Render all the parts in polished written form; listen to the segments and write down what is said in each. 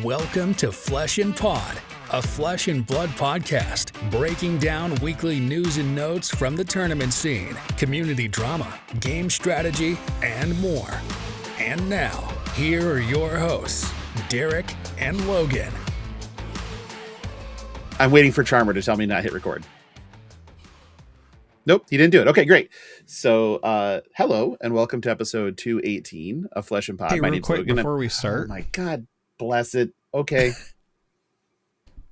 Welcome to Flesh and Pod, a flesh and blood podcast, breaking down weekly news and notes from the tournament scene, community drama, game strategy, and more. And now, here are your hosts, Darick and Logan. I'm waiting for Charmer to tell me not hit record. Nope, he didn't do it. Okay, great. So, hello and welcome to episode 218 of Flesh and Pod. Hey, My real name's quick Logan. before we start. Oh my God, bless it. Okay.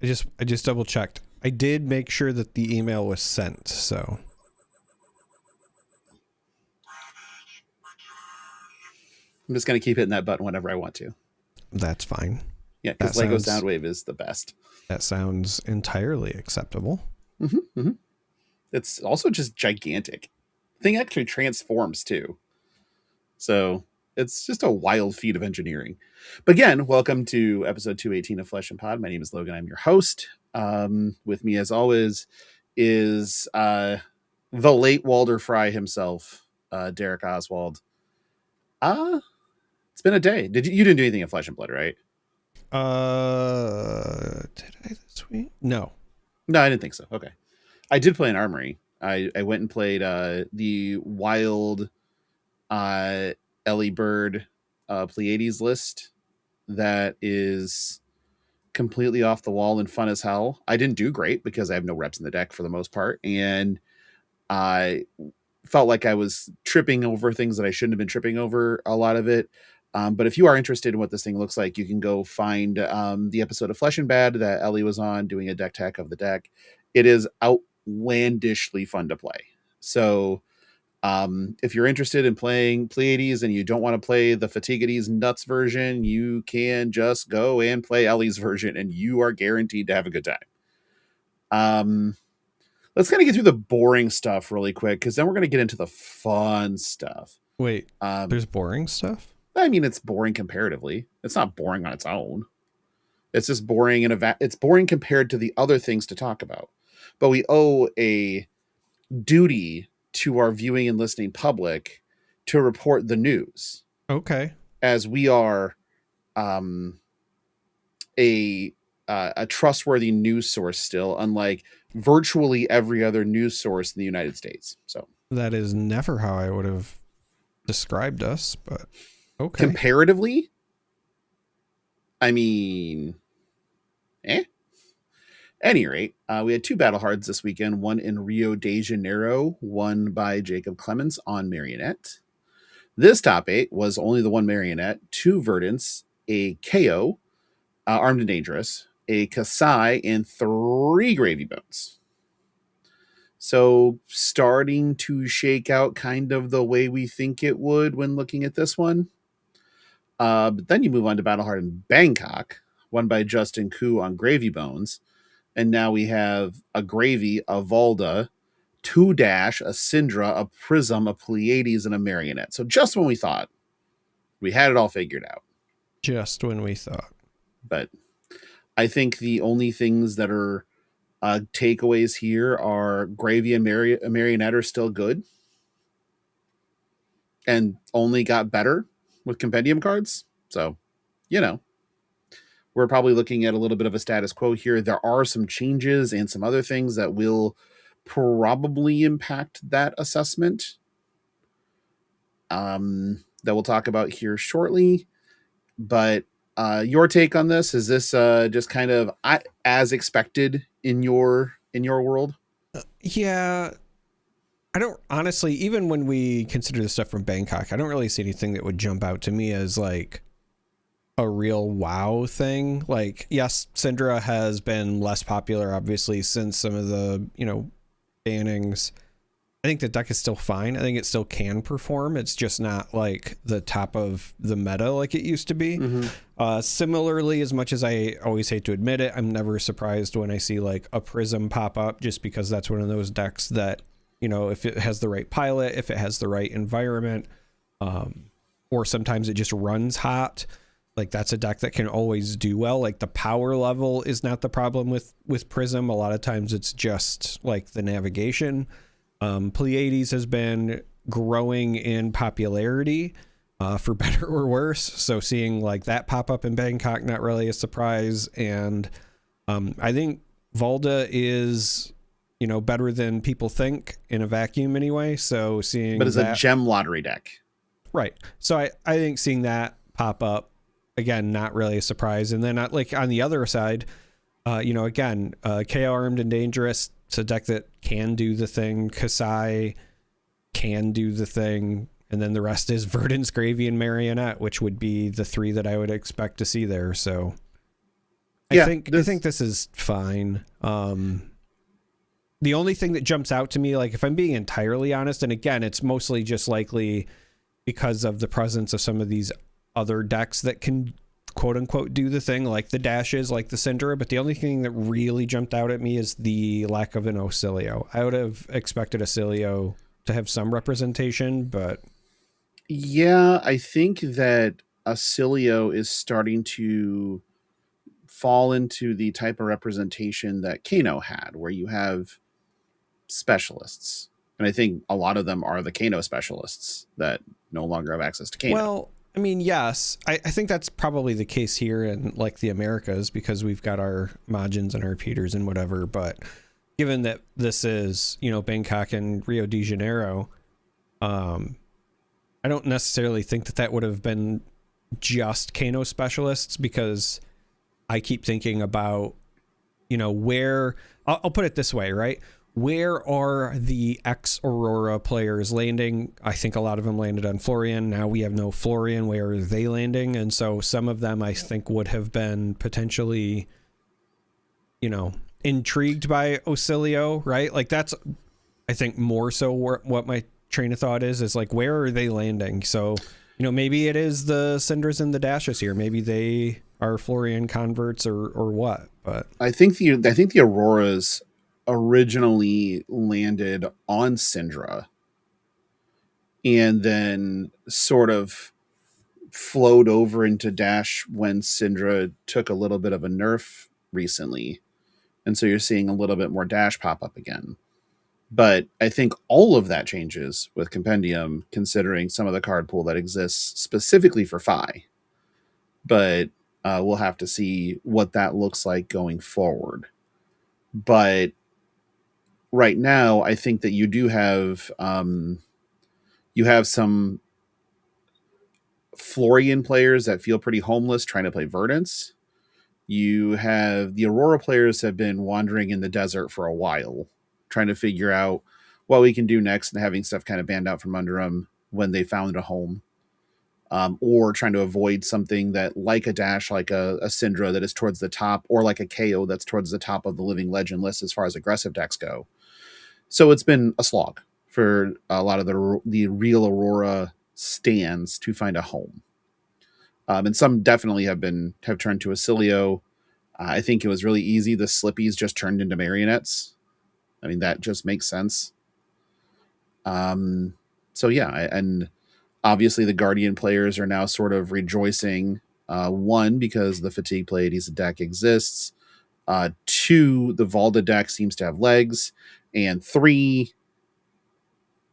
I just double checked. I did make sure that the email was sent, so. I'm just going to keep hitting that button whenever I want to. That's fine. Yeah, because Lego Soundwave is the best. That sounds entirely acceptable. Mm-hmm, mm-hmm. It's also just gigantic. The thing actually transforms too. So it's just a wild feat of engineering. But again, welcome to episode 218 of Flesh and Pod. My name is Logan. I'm your host. With me, as always, is the late Walder Fry himself, Darick Oswald. It's been a day. You didn't do anything in Flesh and Blood, right? Did I this week? No, I didn't think so. Okay. I did play an Armory. I went and played the wild Ellie Bird Pleiades list that is completely off the wall and fun as hell. I didn't do great because I have no reps in the deck for the most part, and I felt like I was tripping over things that I shouldn't have been tripping over a lot of it. But if you are interested in what this thing looks like, you can go find the episode of Flesh and Bad that Ellie was on doing a deck tech of the deck. It is outlandishly fun to play. So if you're interested in playing Pleiades and you don't want to play the Fatiguities Nuts version, you can just go and play Ellie's version and you are guaranteed to have a good time. Let's kind of get through the boring stuff really quick, because then we're going to get into the fun stuff. wait. There's boring stuff? I mean, it's boring comparatively. It's not boring on its own. It's just boring it's boring compared to the other things to talk about. But we owe a duty to our viewing and listening public to report the news. Okay. As we are a trustworthy news source still, unlike virtually every other news source in the United States. So That is never how I would have described us, but okay. comparatively, I mean, Any rate, we had two battle hards this weekend, one in Rio de Janeiro, won by Jacob Clemens on Marionette. This top 8 was only the one Marionette, 2 Verdants, a KO, Armed and Dangerous, a Kasai, and 3 Gravy Bones. So starting to shake out kind of the way we think it would when looking at this one. But then you move on to Battle Hard in Bangkok, won by Justin Koo on Gravy Bones. And now we have a Gravy, a Valda, 2 Dash, a Syndra, a Prism, a Pleiades, and a Marionette. So just when we thought we had it all figured out. Just when we thought. But I think the only things that are takeaways here are Gravy and Marionette are still good. And only got better with Compendium cards. So, we're probably looking at a little bit of a status quo here. There are some changes and some other things that will probably impact that assessment that we'll talk about here shortly. But your take on this, is this just kind of as expected in your world? Yeah. I don't honestly, even when we consider the stuff from Bangkok, I don't really see anything that would jump out to me as like a real wow thing. Like, yes, Syndra has been less popular, obviously, since some of the, bannings. I think the deck is still fine. I think it still can perform. It's just not like the top of the meta like it used to be. Mm-hmm. Similarly, as much as I always hate to admit it, I'm never surprised when I see like a Prism pop up, just because that's one of those decks that, if it has the right pilot, if it has the right environment, or sometimes it just runs hot. Like, that's a deck that can always do well. Like, the power level is not the problem with Prism. A lot of times it's just like the navigation. Pleiades has been growing in popularity. for better or worse. So seeing like that pop up in Bangkok, not really a surprise. And I think Volda is, better than people think in a vacuum anyway. So seeing but it's that, a gem lottery deck. right. So I think seeing that pop up again, not really a surprise. And then like on the other side, again, KO Armed and Dangerous. It's a deck that can do the thing. Kasai can do the thing. And then the rest is Verdant's Gravy and Marionette, which would be the three that I would expect to see there. So I think this is fine. The only thing that jumps out to me, like if I'm being entirely honest, and again, it's mostly just likely because of the presence of some of these other decks that can quote unquote do the thing, like the dashes, like the Syndra. But the only thing that really jumped out at me is the lack of an Ocilio. I would have expected Ocilio to have some representation, but yeah, I think that Ocilio is starting to fall into the type of representation that Kano had, where you have specialists. And I think a lot of them are the Kano specialists that no longer have access to Kano. Well, I mean, yes, I think that's probably the case here in like the Americas because we've got our Majins and our Peters and whatever. But given that this is, Bangkok and Rio de Janeiro, I don't necessarily think that would have been just Kano specialists, because I keep thinking about, where I'll put it this way, right? Where are the ex-Aurora players landing? I think a lot of them landed on Florian. Now we have no Florian. Where are they landing? And so some of them I think would have been potentially, intrigued by Ocilio, right? Like that's, I think more so what my train of thought is like, where are they landing? So, maybe it is the Cinders and the Dashes here. Maybe they are Florian converts or what, but I think the Auroras originally landed on Syndra and then sort of flowed over into Dash when Syndra took a little bit of a nerf recently. And so you're seeing a little bit more Dash pop up again. But I think all of that changes with Compendium, considering some of the card pool that exists specifically for Phi. But we'll have to see what that looks like going forward. But right now, I think that you do have some Florian players that feel pretty homeless trying to play Verdance. You have the Aurora players have been wandering in the desert for a while, trying to figure out what we can do next and having stuff kind of banned out from under them when they found a home. Or trying to avoid something that like a Dash, like a Syndra that is towards the top, or like a KO that's towards the top of the Living Legend list as far as aggressive decks go. So it's been a slog for a lot of the real Aurora stands to find a home. And some definitely have turned to Ocilio. I think it was really easy. The Slippies just turned into marionettes. I mean, that just makes sense. So yeah, and obviously the Guardian players are now sort of rejoicing. One, because the Fatigue Pleiades deck exists. Two, the Volda deck seems to have legs. And three,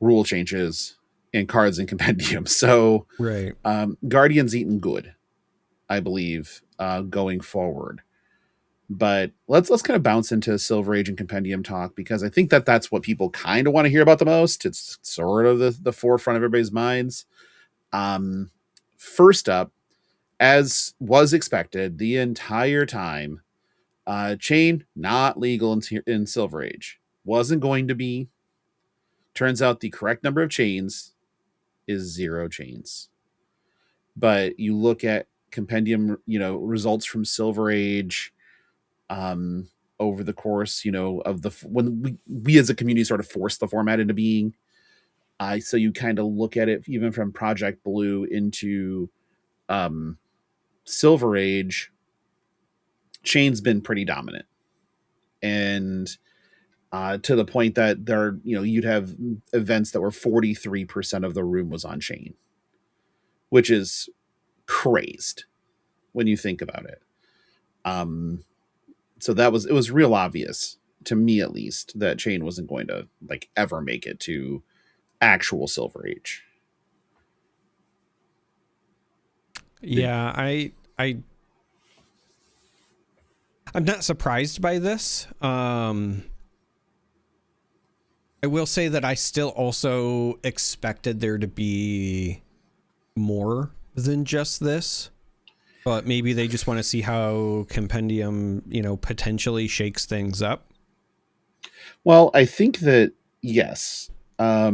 rule changes and cards in Compendium. So right. Guardian's eating good, I believe, going forward. But let's kind of bounce into Silver Age and Compendium talk, because I think that's what people kind of want to hear about the most. It's sort of the forefront of everybody's minds. First up, as was expected the entire time, chain not legal in Silver Age. Wasn't going to be. Turns out the correct number of chains is 0 chains. But you look at Compendium, results from Silver Age, over the course, of when we as a community sort of forced the format into being. So you kind of look at it even from Project Blue into Silver Age, chain's been pretty dominant. And to the point that there, you'd have events that were 43% of the room was on chain, which is crazed when you think about it. So it was real obvious to me, at least, that chain wasn't going to ever make it to actual Silver Age. Yeah, I'm not surprised by this. I will say that I still also expected there to be more than just this, but maybe they just want to see how Compendium, potentially shakes things up. Well, I think that, yes. I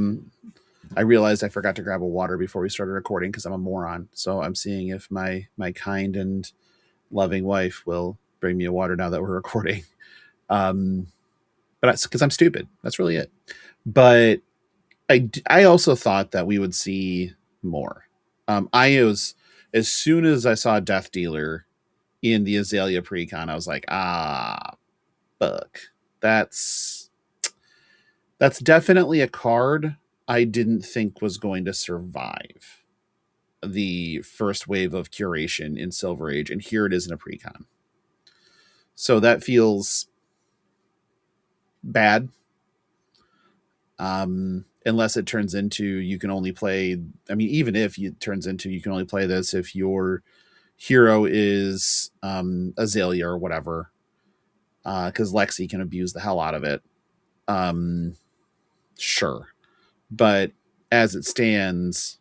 realized I forgot to grab a water before we started recording because I'm a moron. So I'm seeing if my kind and loving wife will bring me a water now that we're recording. But that's because I'm stupid. That's really it. But I also thought that we would see more. As soon as I saw Death Dealer in the Azalea Precon, I was like, fuck. That's definitely a card I didn't think was going to survive the first wave of curation in Silver Age, and here it is in a precon. So that feels bad. Unless it turns into you can only play. I mean, even if it turns into you can only play this if your hero is Azalea or whatever, because Lexi can abuse the hell out of it. Sure, but as it stands,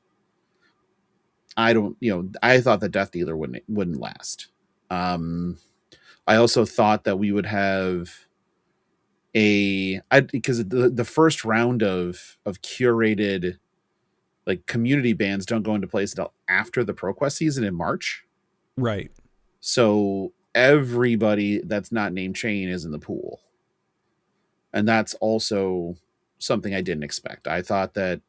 I don't. I thought the Death Dealer wouldn't last. I also thought that we would have because the first round of curated like community bans don't go into place until after the ProQuest season in March. Right. So everybody that's not named Chain is in the pool. And that's also something I didn't expect. I thought that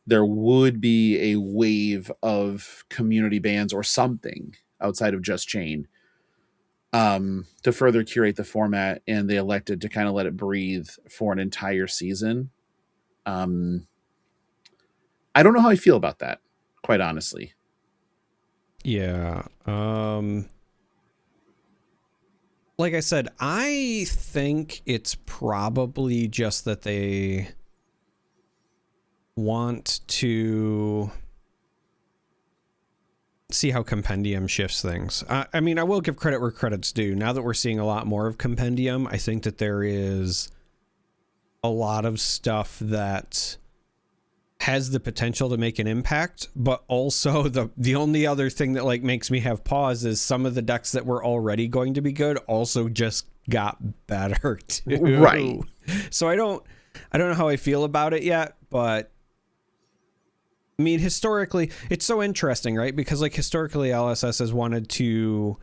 there would be a wave of community bans or something outside of just Chain to further curate the format, and they elected to kind of let it breathe for an entire season. I don't know how I feel about that, quite honestly. Yeah. Like I said, I think it's probably just that they want to see how Compendium shifts things. I mean, I will give credit where credit's due. Now that we're seeing a lot more of Compendium, I think that there is a lot of stuff that has the potential to make an impact, but also the only other thing that like makes me have pause is some of the decks that were already going to be good also just got better too. Right. So I don't know how I feel about it yet, but I mean, historically, it's so interesting, right? Because like historically, LSS has wanted to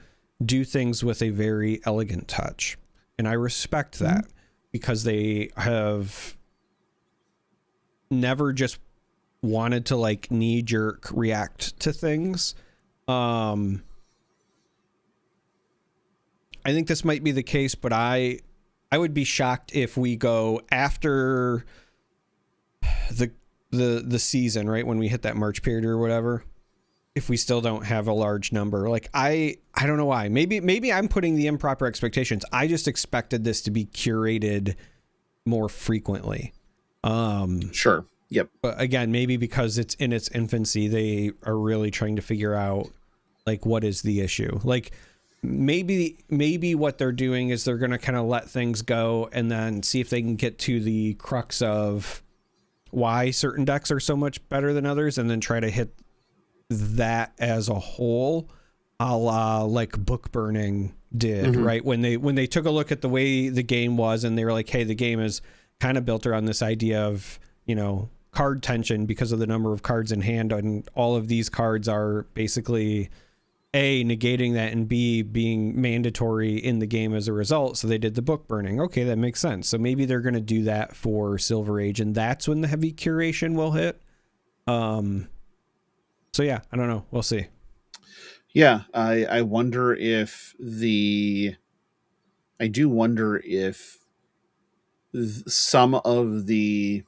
do things with a very elegant touch. And I respect that because they have never just wanted to like knee jerk react to things. I think this might be the case, but I would be shocked if we go after the season, right, when we hit that March period or whatever, if we still don't have a large number. Like I don't know why. Maybe I'm putting the improper expectations. I just expected this to be curated more frequently. Sure. Yep. But again, maybe because it's in its infancy, they are really trying to figure out like what is the issue. Like maybe what they're doing is they're going to kind of let things go and then see if they can get to the crux of why certain decks are so much better than others, and then try to hit that as a whole, a la like book burning did, right? When they took a look at the way the game was, and they were like, hey, the game is kind of built around this idea of, card tension because of the number of cards in hand, and all of these cards are basically A, negating that, and B, being mandatory in the game as a result. So they did the book burning. Okay, that makes sense. So maybe they're going to do that for Silver Age, and that's when the heavy curation will hit. So yeah, I don't know. We'll see. Yeah, I wonder if I do wonder if some of the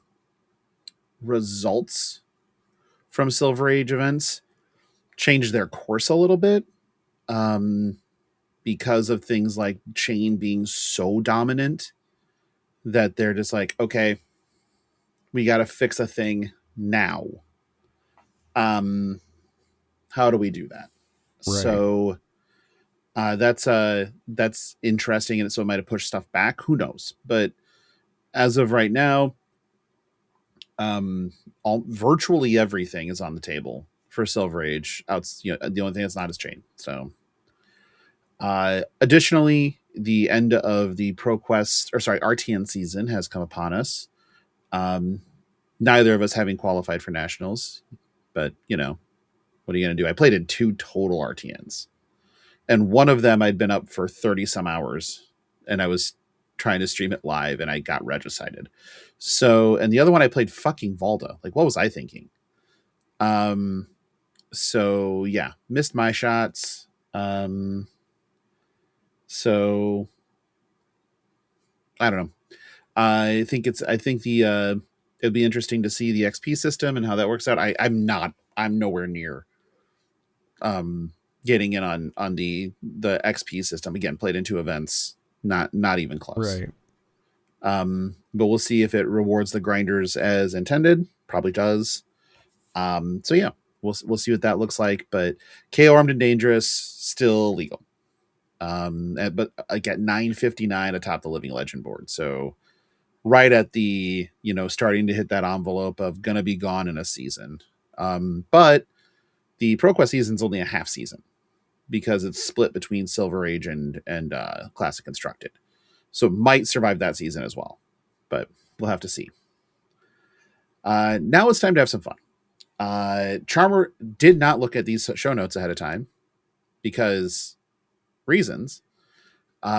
results from Silver Age events change their course a little bit, because of things like Chain being so dominant that they're just like, okay, we got to fix a thing now. How do we do that? Right. So that's interesting, and so it might have pushed stuff back. Who knows? But as of right now, virtually everything is on the table for Silver Age. The only thing that's not is Chain. So, additionally, the end of the RTN season has come upon us. Neither of us having qualified for nationals, but what are you going to do? I played in 2 total RTNs, and one of them I'd been up for 30 some hours, and I was trying to stream it live, and I got regicided. So, and the other one I played fucking Valda. Like, what was I thinking? So yeah, missed my shots. So I don't know. I think the it'd be interesting to see the XP system and how that works out. I'm nowhere near getting in on the XP system. Again, played in 2 events, not even close. Right. But we'll see if it rewards the grinders as intended. Probably does. So yeah, we'll see what that looks like. But KO Armed and Dangerous still legal. But I get 959 atop the Living Legend board. So right at the starting to hit that envelope of gonna be gone in a season. But the ProQuest season's only a half season because it's split between Silver Age and Classic Constructed. So it might survive that season as well, but we'll have to see. Now it's time to have some fun. Charmer did not look at these show notes ahead of time because reasons.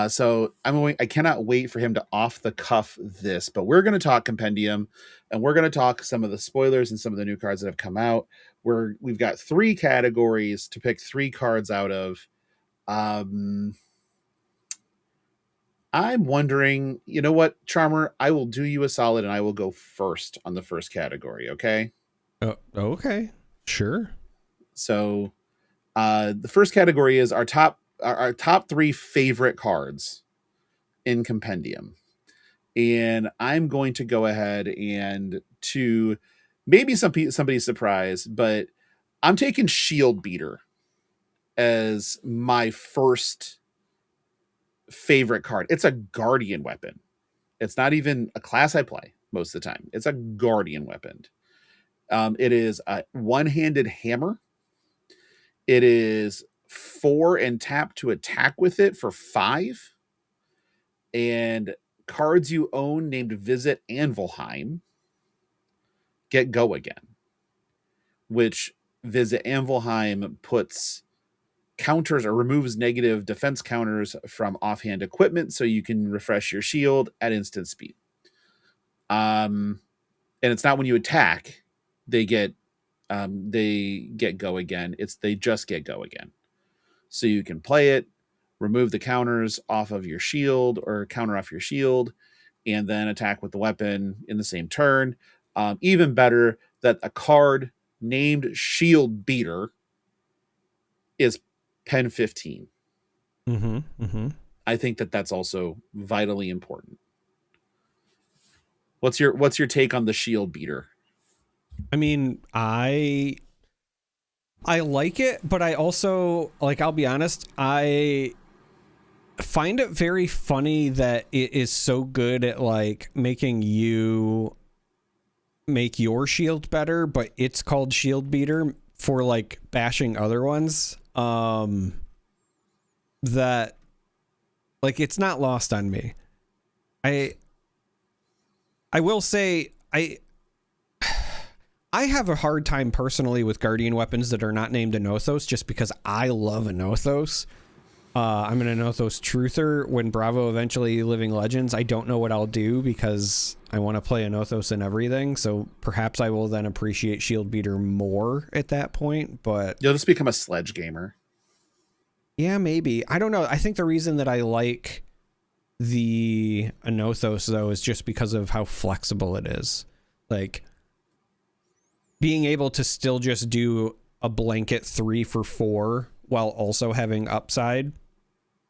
So I cannot wait for him to off the cuff this, but we're going to talk Compendium, and we're going to talk some of the spoilers and some of the new cards that have come out. We've got 3 categories to pick 3 cards out of. I'm wondering, you know what, Charmer, I will do you a solid and I will go first on the first category. Okay. Oh, okay. Sure. So, the first category is our top 3 favorite cards in Compendium. And I'm going to go ahead and, to maybe somebody's surprise, but I'm taking Shield Beater as my first favorite card. It's a guardian weapon. It's not even a class I play most of the time. It's a guardian weapon. It is a one-handed hammer. It is 4 and tap to attack with it for 5. And cards you own named Visit Anvilheim get Go Again, which Visit Anvilheim puts counters or removes negative defense counters from offhand equipment so you can refresh your shield at instant speed. And it's not when you attack they get Go Again. They just get Go Again. So you can play it, remove the counters off of your shield or counter off your shield, and then attack with the weapon in the same turn. Even better, that a card named Shield Beater is pen 15. Mm-hmm. Mm-hmm. I think that's also vitally important. What's your take on the Shield Beater? I mean, I like it, but I also, I'll be honest, I find it very funny that it is so good at making you make your shield better, but it's called Shield Beater for bashing other ones. That it's not lost on me. I will say I have a hard time personally with guardian weapons that are not named Anothos, just because I love Anothos. I'm an Anothos truther. When Bravo eventually Living Legends, I don't know what I'll do because I want to play Anothos and everything. So perhaps I will then appreciate Shield Beater more at that point. But you'll just become a sledge gamer. Yeah, maybe. I don't know. I think the reason that I like the Anothos though is just because of how flexible it is. Being able to still just do a blanket 3 for 4 while also having upside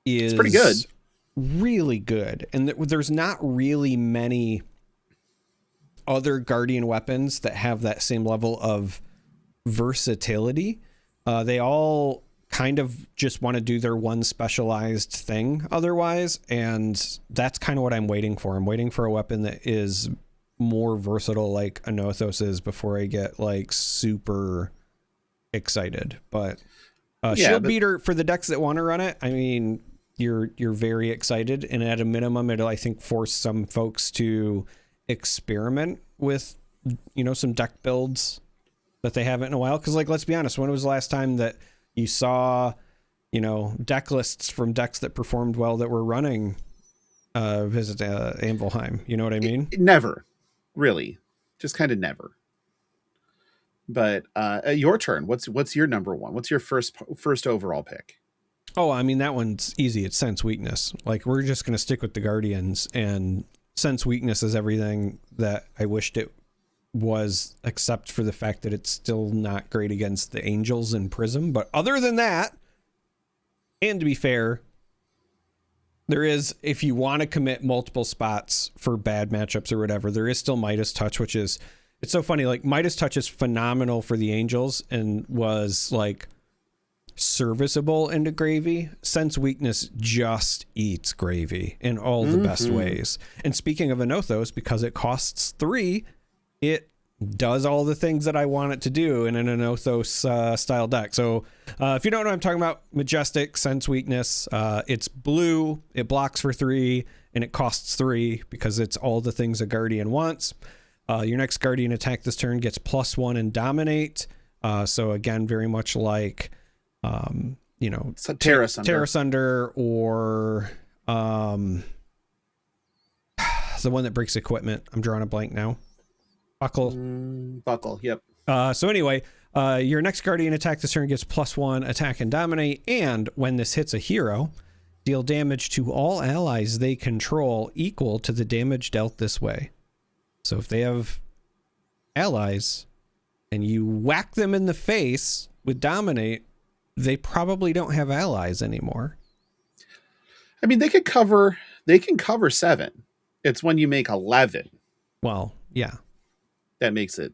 is pretty good. Really good. And there's not really many other guardian weapons that have that same level of versatility. They all kind of just want to do their one specialized thing otherwise. And that's kind of what I'm waiting for. I'm waiting for a weapon that is more versatile like Anothos is before I get like super excited. But Shield Beater, for the decks that want to run it, I mean, you're very excited, and at a minimum it'll, I think, force some folks to experiment with, you know, some deck builds that they haven't in a while. Because, like, let's be honest, when was the last time that you saw, you know, deck lists from decks that performed well that were running Visit Anvilheim? You know what I mean? Never, really, just kind of never. But your turn. What's your number one? What's your first overall pick? Oh, I mean, that one's easy. It's Sense Weakness. Like, we're just going to stick with the Guardians, and Sense Weakness is everything that I wished it was, except for the fact that it's still not great against the Angels and Prism. But other than that, and to be fair, there is, if you want to commit multiple spots for bad matchups or whatever, there is still Midas Touch, which is, it's so funny. Like, Midas Touch is phenomenal for the Angels and was like serviceable into Gravy. Sense Weakness just eats Gravy in all the best ways. And speaking of Anothos, because it costs 3, it does all the things that I want it to do in an Anothos style deck. So if you don't know what I'm talking about, Majestic, Sense Weakness, it's blue, it blocks for 3, and it costs 3 because it's all the things a Guardian wants. Your next Guardian attack this turn gets +1 and Dominate. So again, very much like, you know, Terra Sunder, or the one that breaks equipment. I'm drawing a blank now. Buckle. Buckle, yep. So anyway, your next Guardian attack this turn gets +1 attack and Dominate, and when this hits a hero, deal damage to all allies they control equal to the damage dealt this way. So if they have allies and you whack them in the face with Dominate, they probably don't have allies anymore. I mean, they can cover 7. It's when you make 11. Well, yeah. That makes it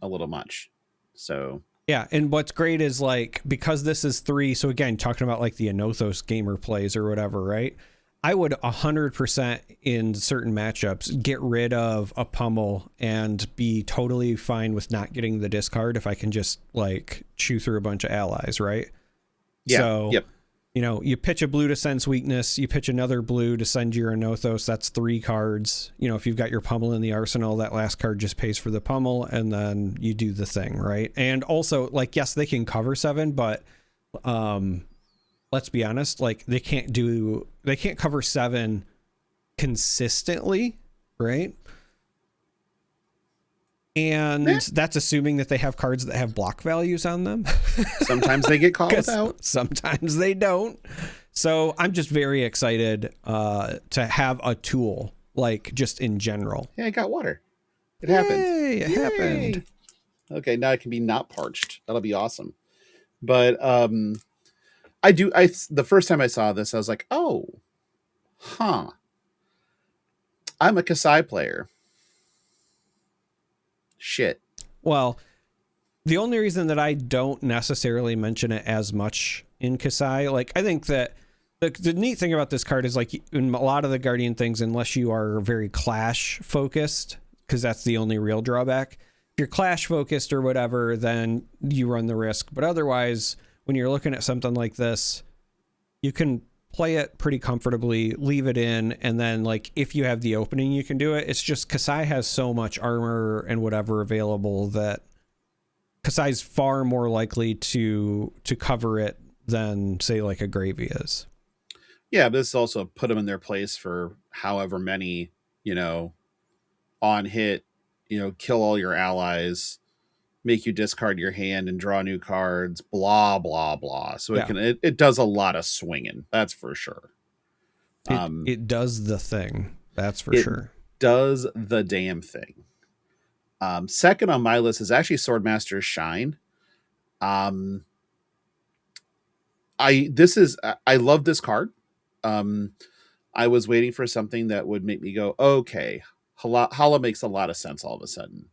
a little much. So yeah, and what's great is, like, because this is 3, so again, talking about like the Anothos gamer plays or whatever, right? I would 100% in certain matchups get rid of a pummel and be totally fine with not getting the discard if I can just like chew through a bunch of allies, right? Yeah. So, yep. You know, you pitch a blue to Sense Weakness, you pitch another blue to send your Anothos, that's 3 cards. You know, if you've got your pummel in the arsenal, that last card just pays for the pummel, and then you do the thing, right? And also, like, yes, they can cover 7, but let's be honest, like, they can't cover 7 consistently, right? And that's assuming that they have cards that have block values on them. Sometimes they get called out. Sometimes they don't. So I'm just very excited to have a tool, like, just in general. Yeah, I got water. It happened. It happened. Okay, now it can be not parched. That'll be awesome. But the first time I saw this, I was like, oh, huh. I'm a Kasai player. Shit. Well, the only reason that I don't necessarily mention it as much in Kasai, like, I think that the neat thing about this card is, like, in a lot of the Guardian things, unless you are very Clash focused, because that's the only real drawback. If you're Clash focused or whatever, then you run the risk. But otherwise, when you're looking at something like this, you can play it pretty comfortably, leave it in, and then, like, if you have the opening, you can do it. It's just Kasai has so much armor and whatever available that Kasai's far more likely to cover it than, say, like a Gravy is. Yeah, but this also put them in their place for however many, you know, on hit, you know, kill all your allies, make you discard your hand and draw new cards, blah, blah, blah. So it does a lot of swinging. That's for sure. It does the thing. That's for sure. Does the damn thing. Second on my list is actually Swordmaster's Shine. I love this card. I was waiting for something that would make me go, okay, Hala makes a lot of sense all of a sudden.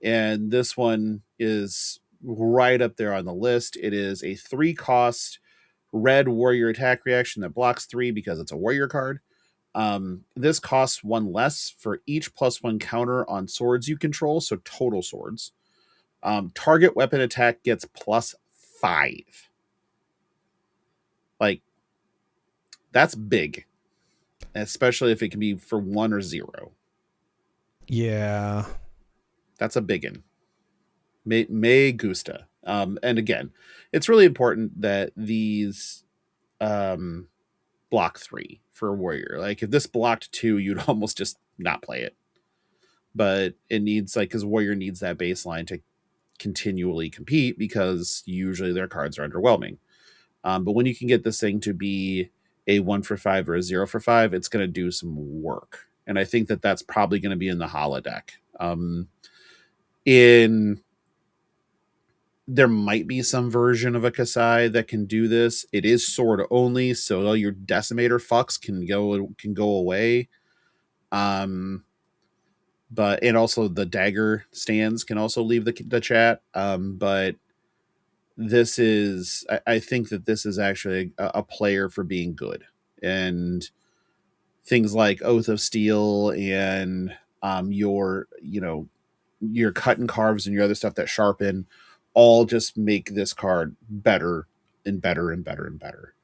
And this one is right up there on the list. It is a 3-cost red warrior attack reaction that blocks 3 because it's a warrior card. This costs 1 less for each +1 counter on swords you control, so total swords. Target weapon attack gets +5. Like, that's big, especially if it can be for 1 or 0. Yeah, that's a biggin. Me gusta. And again, it's really important that these block 3 for a warrior. Like, if this blocked 2, you'd almost just not play it. But it needs, like, because warrior needs that baseline to continually compete, because usually their cards are underwhelming. But when you can get this thing to be a 1 for 5 or a 0 for 5, it's going to do some work. And I think that that's probably going to be in the holodeck. There might be some version of a Kasai that can do this. It is sword only, so all your decimator fucks can go away. But and also the dagger stands can also leave the chat. But this is, I think that this is actually a player for being good, and things like Oath of Steel and your cut and carves and your other stuff that sharpen all just make this card better and better and better and better.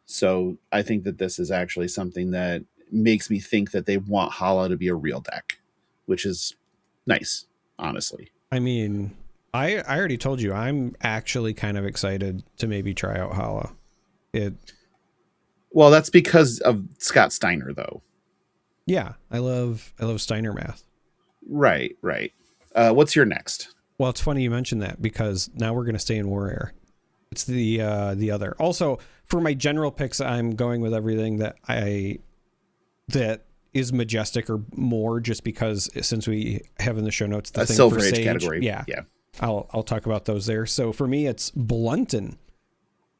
So I think that this is actually something that makes me think that they want Hala to be a real deck, which is nice, honestly. I mean, I already told you I'm actually kind of excited to maybe try out Hala. Well, that's because of Scott Steiner, though. Yeah, I love Steiner math. Right. What's your next? Well, it's funny you mentioned that, because now we're going to stay in Warrior. It's the other. Also, for my general picks, I'm going with everything that is majestic or more, just because since we have in the show notes the thing Silver for Age Sage, category. Yeah. I'll talk about those there. So for me, it's Blunton,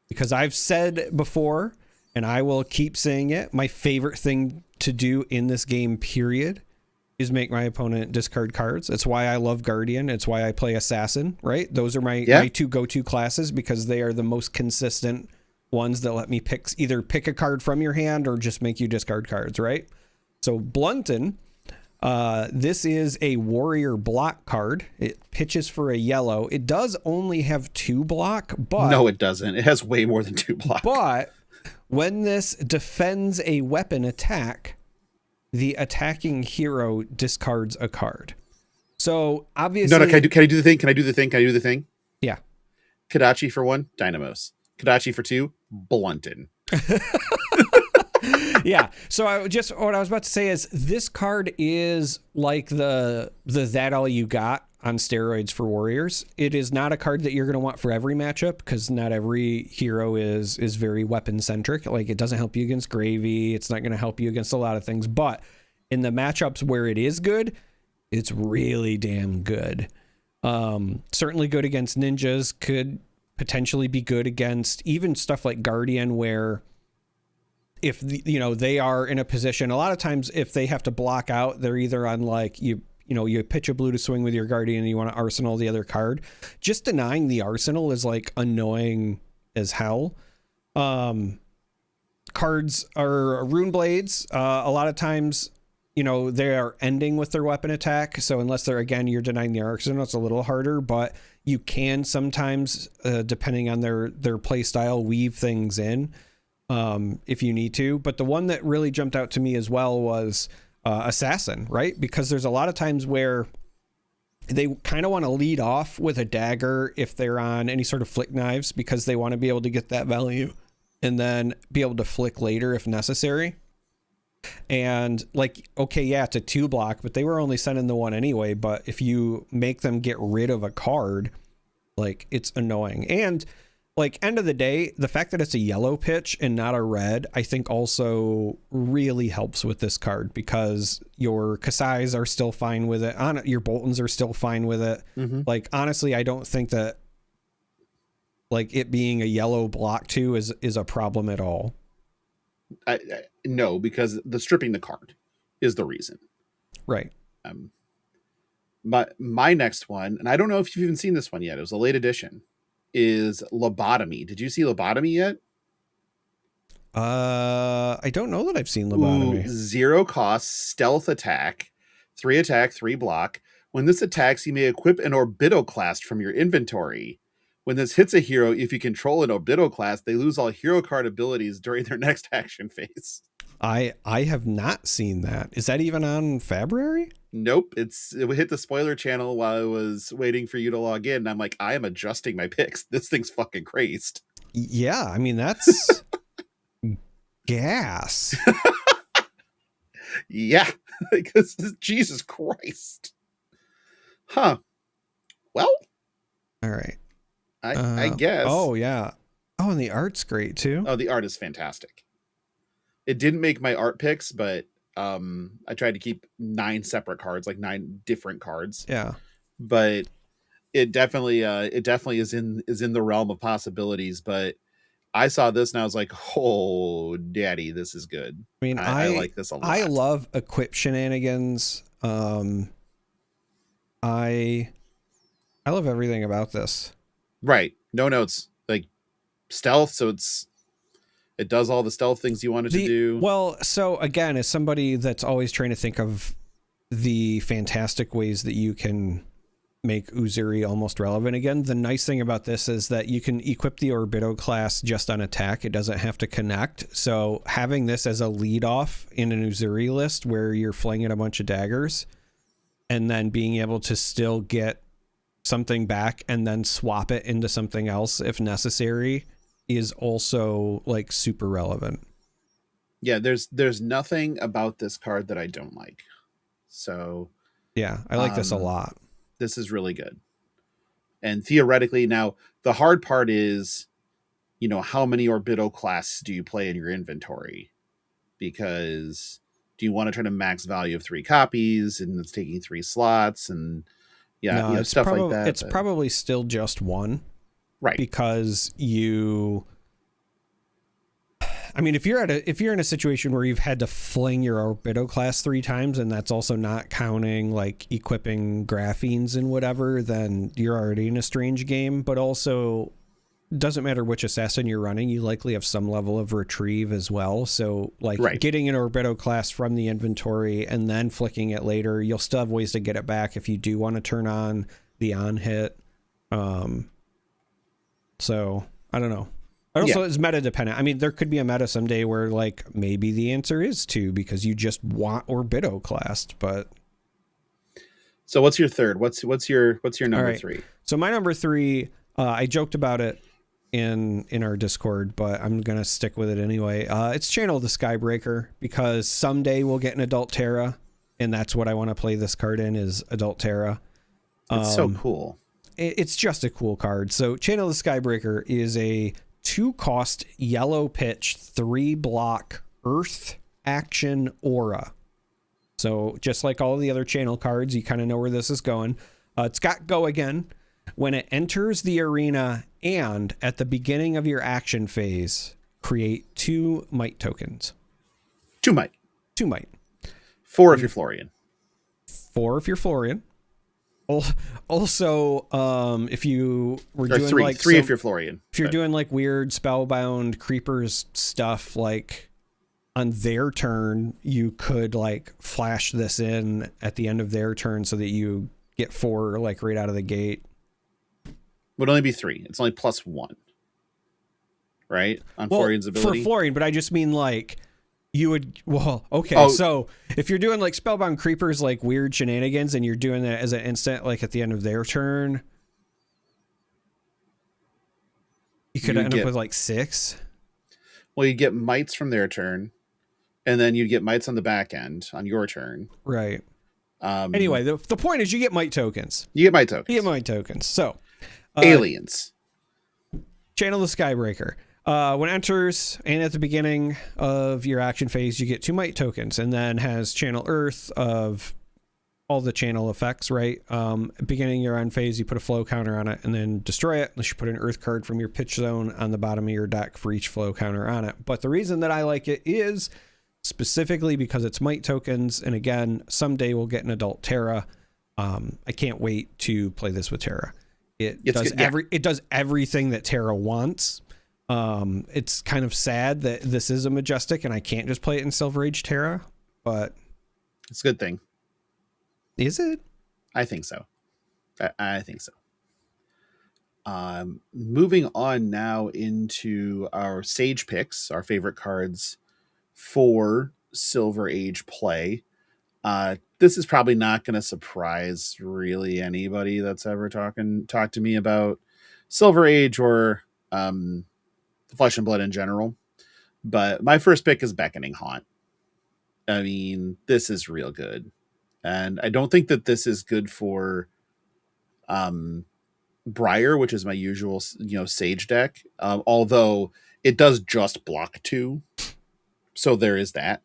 because I've said before, and I will keep saying it, my favorite thing to do in this game, period, is make my opponent discard cards. It's why I love Guardian. It's why I play Assassin, right? Those are my 2 go-to classes, because they are the most consistent ones that let me either pick a card from your hand or just make you discard cards, right? So Blunton, this is a warrior block card. It pitches for a yellow. It does only have 2 block, but... No, it doesn't. It has way more than 2 block. But when this defends a weapon attack, the attacking hero discards a card. So obviously... No, can I do the thing? Yeah. Kadachi for 1, Dynamos. Kadachi for 2, Blunton. Yeah. So what I was about to say is, this card is like the that all you got on steroids for warriors. It is not a card that you're going to want for every matchup, because not every hero is very weapon centric. Like, it doesn't help you against Gravy. It's not going to help you against a lot of things, but in the matchups where it is good, it's really damn good. Certainly good against ninjas, could potentially be good against even stuff like Guardian, where if they are in a position, a lot of times if they have to block out, they're either on, like, you pitch a blue to swing with your Guardian and you want to arsenal the other card. Just denying the arsenal is, like, annoying as hell. Cards are Rune Blades. A lot of times, they are ending with their weapon attack. So unless you're denying the arsenal, it's a little harder, but you can sometimes, depending on their play style, weave things in if you need to. But the one that really jumped out to me as well was Assassin, right? Because there's a lot of times where they kind of want to lead off with a dagger if they're on any sort of flick knives, because they want to be able to get that value and then be able to flick later if necessary. And, like, okay, yeah, it's a 2 block, but they were only sending the 1 anyway. But if you make them get rid of a card, like, it's annoying. And, like, end of the day, the fact that it's a yellow pitch and not a red, I think also really helps with this card, because your Kasais are still fine with it. Your Boltons are still fine with it. Mm-hmm. Like, honestly, I don't think that, like, it being a yellow block 2 is a problem at all. No, because the stripping the card is the reason. Right. my next one, and I don't know if you've even seen this one yet. It was a late edition. Is Lobotomy. Did you see Lobotomy yet? I don't know that I've seen Lobotomy. 0 cost stealth attack, 3 attack, 3 block. When this attacks, you may equip an Orbitoclast from your inventory. When this hits a hero, if you control an Orbitoclast, they lose all hero card abilities during their next action phase. I have not seen that. Is that even on February? Nope. It hit the spoiler channel while I was waiting for you to log in. And I'm like, I am adjusting my picks. This thing's fucking crazed. Yeah, I mean, that's gas. Yeah. Because Jesus Christ. Huh. Well. All right. I guess. Oh, yeah. Oh, and the art's great, too. Oh, the art is fantastic. It didn't make my art picks, but I tried to keep 9 separate cards, like 9 different cards. Yeah. But it definitely is in the realm of possibilities. But I saw this and I was like, oh, daddy, this is good. I mean, I like this a lot. I love equip shenanigans. I love everything about this. Right. No notes. Like stealth, so it does all the stealth things you wanted to do. Well, so again, as somebody that's always trying to think of the fantastic ways that you can make Uzuri almost relevant again, the nice thing about this is that you can equip the Orbitoclast just on attack. It doesn't have to connect. So having this as a lead off in an Uzuri list where you're flinging a bunch of daggers and then being able to still get something back and then swap it into something else if necessary is also like super relevant. Yeah, there's nothing about this card that I don't like. So yeah, I like this a lot. This is really good. And theoretically, now the hard part is, how many Orbitoclasts do you play in your inventory? Because do you want to try to max value of 3 copies and it's taking 3 slots and stuff like that? It's probably still just 1. Right. Because if you're in a situation where you've had to fling your Orbitoclast 3 times and that's also not counting like equipping graphenes and whatever, then you're already in a strange game. But also doesn't matter which assassin you're running, you likely have some level of retrieve as well. So like getting an Orbitoclast from the inventory and then flicking it later, you'll still have ways to get it back if you do want to turn on the on hit. So I don't know. Also, it's meta dependent. I mean, there could be a meta someday where like maybe the answer is 2 because you just want Orbitoclast. But so what's your third? What's your number 3? So my number 3, I joked about it in our Discord, but I'm gonna stick with it anyway. It's Channel the Skybreaker because someday we'll get an Adult Terra, and that's what I want to play this card in is Adult Terra. It's so cool. It's just a cool card. So Channel the Skybreaker is a 2-cost yellow pitch 3 block earth action aura. So just like all the other channel cards, you kind of know where this is going. It's got go again. When it enters the arena and at the beginning of your action phase, create 2 might tokens. 2 might. 2 might. 4 if you're Florian. 4 if you're Florian. Also, if you were doing 3, like 3 if you're Florian. If you're doing like weird spellbound creepers stuff, like on their turn, you could like flash this in at the end of their turn so that you get 4 like right out of the gate. Would only be 3. It's only +1, right? On Florian's ability for Florian, but I just mean like you would. Well, okay. Oh. So if you're doing like spellbound creepers, like weird shenanigans, and you're doing that as an instant, like at the end of their turn, you could end up with like 6. Well, you get mites from their turn, and then you get mites on the back end on your turn. Right. Anyway, the point is you get might tokens. You get might tokens. You get might tokens. So aliens. Channel the Skybreaker. When it enters and at the beginning of your action phase, you get 2 might tokens, and then has Channel Earth of all the channel effects, right? Beginning your end phase, you put a flow counter on it and then destroy it unless you put an Earth card from your pitch zone on the bottom of your deck for each flow counter on it. But the reason that I like it is specifically because it's might tokens, and again, someday we'll get an Adult Terra. I can't wait to play this with Terra. It does everything that Terra wants. It's kind of sad that this is a Majestic and I can't just play it in Silver Age Terra, but it's a good thing. Is it? I think so. I think so. Moving on now into our Sage picks, our favorite cards for Silver Age play. This is probably not going to surprise really anybody that's ever talked to me about Silver Age or Flesh and Blood in general. But my first pick is Beckoning Haunt. I mean, this is real good. And I don't think that this is good for Briar, which is my usual, Sage deck. Although it does just block 2. So there is that.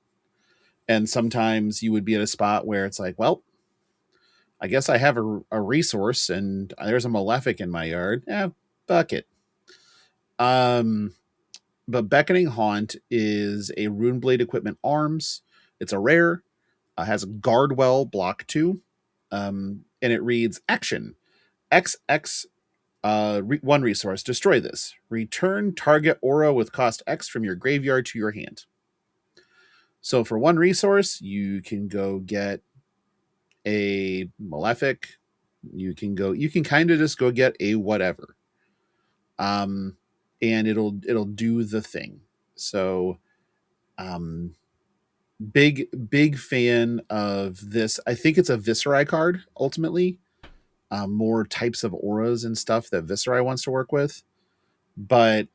And sometimes you would be at a spot where it's like, well, I guess I have a resource and there's a Malefic in my yard. Fuck it. But Beckoning Haunt is a Runeblade Equipment Arms. It's a rare. Has a Guardwell block 2. And it reads action. XX one resource. Destroy this. Return target aura with cost X from your graveyard to your hand. So for 1 resource, you can go get a Malefic. You can kind of just go get a whatever. And it'll do the thing. So big fan of this. I think it's a Viserai card ultimately. More types of auras and stuff that Viserai wants to work with. But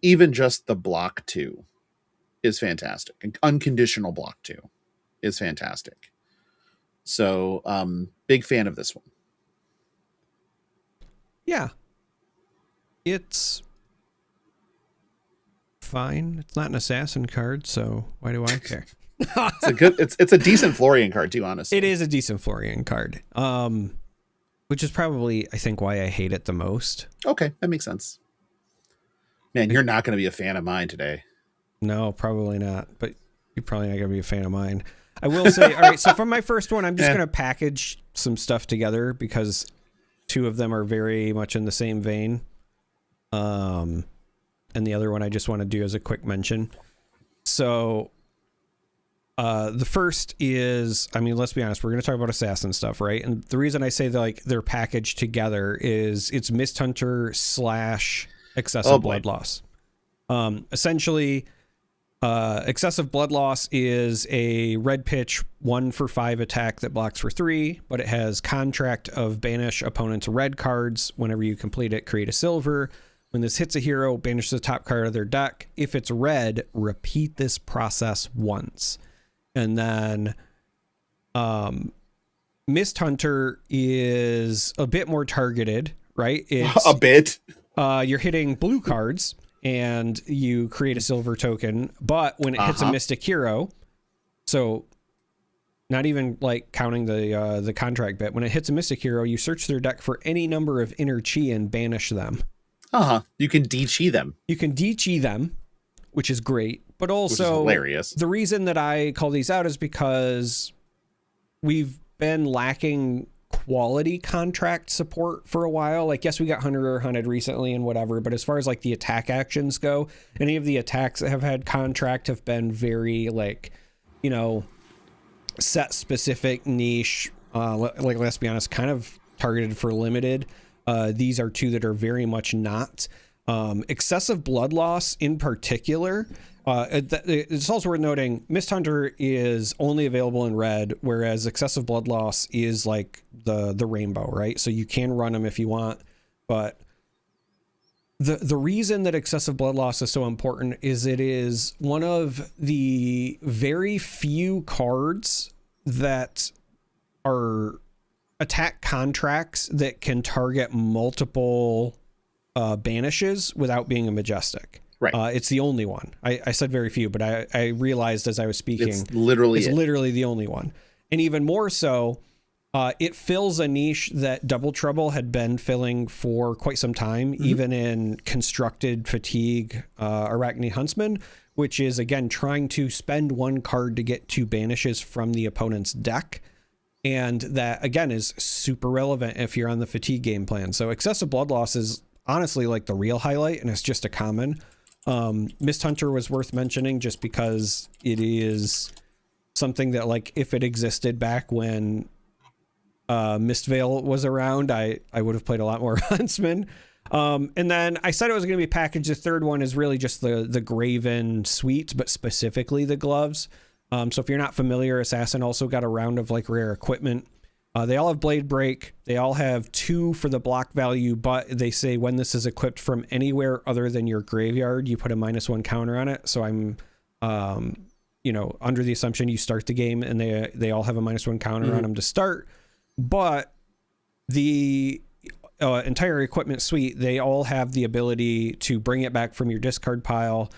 even just the block 2 is fantastic. An unconditional block 2 is fantastic. So big fan of this one. Yeah. It's fine. It's not an assassin card, so why do I care? It's a decent Florian card too, honestly. It is a decent Florian card. Which is probably, I think, why I hate it the most. Okay, that makes sense. Man, you're not going to be a fan of mine today. No, probably not. But you're probably not going to be a fan of mine. I will say, all right, so from my first one, I'm just going to package some stuff together because 2 of them are very much in the same vein. And the other one I just want to do as a quick mention. So the first is, I mean, let's be honest, we're going to talk about assassin stuff, right? And the reason I say that they're packaged together is it's Mist Hunter / excessive blood loss. Essentially, excessive blood loss is a red pitch 1 for 5 attack that blocks for 3, but it has contract of banish opponent's red cards. Whenever you complete it, create a silver. When this hits a hero, banish the top card of their deck. If it's red, repeat this process once. And then Mist Hunter is a bit more targeted, right? It's a bit. You're hitting blue cards and you create a silver token, but when it hits a mystic hero, so not even like counting the contract bit, when it hits a mystic hero, you search their deck for any number of inner chi and banish them. You can de-chi them. You can de-chi them, which is great. But also, hilarious. The reason that I call these out is because we've been lacking quality contract support for a while. Like, yes, we got Hunted recently and whatever, but as far as like the attack actions go, any of the attacks that have had contract have been very like, set specific niche. Like, let's be honest, kind of targeted for limited. These are 2 that are very much not. Excessive blood loss in particular. It's also worth noting Mist Hunter is only available in red, whereas excessive blood loss is like the rainbow, right? So you can run them if you want, but the reason that excessive blood loss is so important is it is one of the very few cards that are attack contracts that can target multiple banishes without being a Majestic. Right. It's the only one. I said very few, but I realized as I was speaking, it's literally the only one. And even more so, it fills a niche that Double Trouble had been filling for quite some time, even in Constructed Fatigue, Arachne Huntsman, which is, again, trying to spend 1 card to get 2 banishes from the opponent's deck. And that, again, is super relevant if you're on the fatigue game plan. So excessive blood loss is honestly like the real highlight, and it's just a common. Mist Hunter was worth mentioning just because it is something that, like, if it existed back when Mistvale was around, I would have played a lot more Huntsman. And then I said it was going to be packaged. The third one is really just the Graven suite, but specifically the gloves. So if you're not familiar, Assassin also got a round of like rare equipment. They all have blade break. They all have 2 for the block value, but they say when this is equipped from anywhere other than your graveyard, you put a -1 counter on it. So I'm, under the assumption you start the game and they all have a -1 counter on them to start. But the entire equipment suite, they all have the ability to bring it back from your discard pile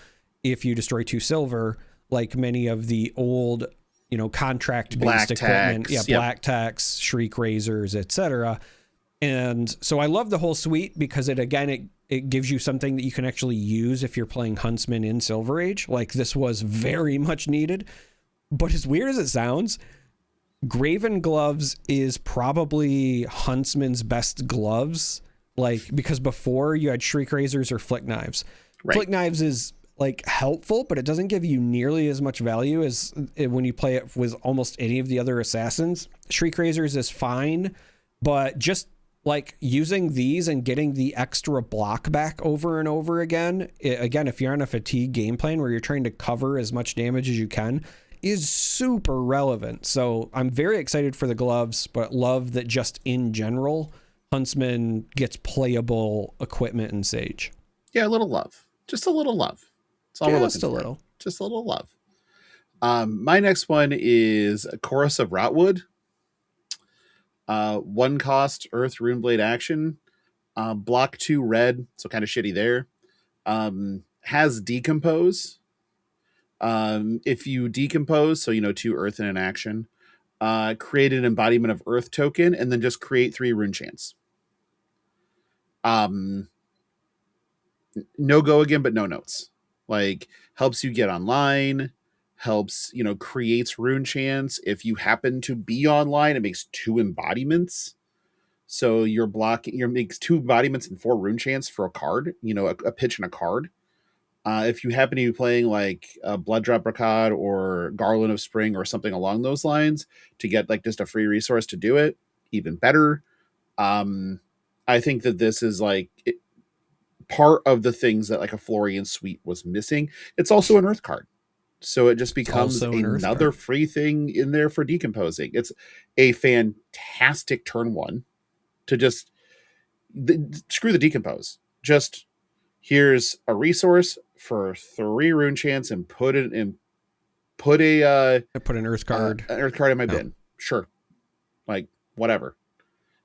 if you destroy 2 silver, like many of the old, contract-based equipment. Black tax, shriek razors, etc. And so I love the whole suite because it gives you something that you can actually use if you're playing Huntsman in Silver Age. Like, this was very much needed. But as weird as it sounds, Graven gloves is probably Huntsman's best gloves, like, because before you had shriek razors or flick knives. Right. Flick knives is like helpful, but it doesn't give you nearly as much value as when you play it with almost any of the other assassins. Shriek razors is fine, but just like using these and getting the extra block back over and over again, if you're on a fatigue game plan where you're trying to cover as much damage as you can, is super relevant. So I'm very excited for the gloves, but love that just in general, Huntsman gets playable equipment in Sage. Yeah, a little love. Just a little love. That's all we're looking for. Just a little love. My next one is a Chorus of Rotwood. 1 cost Earth Runeblade action. Block 2 red, so kind of shitty there. Has Decompose. If you decompose, so 2 Earth in an action, create an Embodiment of Earth token, and then just create 3 rune chants. No go again, but no notes. Like, helps you get online, helps, creates rune chants. If you happen to be online, it makes 2 embodiments. So your makes 2 embodiments and 4 rune chants for a card, a pitch and a card. If you happen to be playing like Blood Drop Bracad or Garland of Spring or something along those lines to get like just a free resource to do it, even better. I think that this is like part of the things that like a Florian suite was missing. It's also an Earth card. So it just becomes another free thing in there for decomposing. It's a fantastic turn 1 to just screw the decompose. Just here's a resource for 3 rune chants and put an Earth card. An Earth card in my bin. Sure. Like, whatever.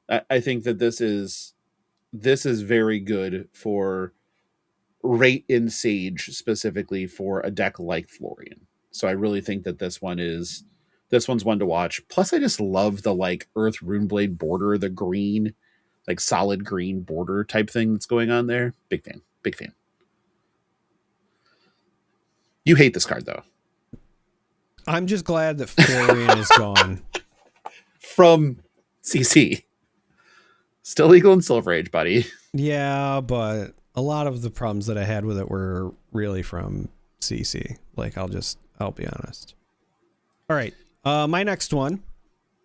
I think that this is very good for rate in Sage, specifically for a deck like Florian. So I really think that this one's one to watch. Plus, I just love the like Earth Runeblade border, the green, like solid green border type thing that's going on there. Big fan. You hate this card though. I'm just glad that Florian is gone from CC. Still legal in Silver Age, buddy. Yeah, but a lot of the problems that I had with it were really from CC. Like, I'll be honest. All right. My next one,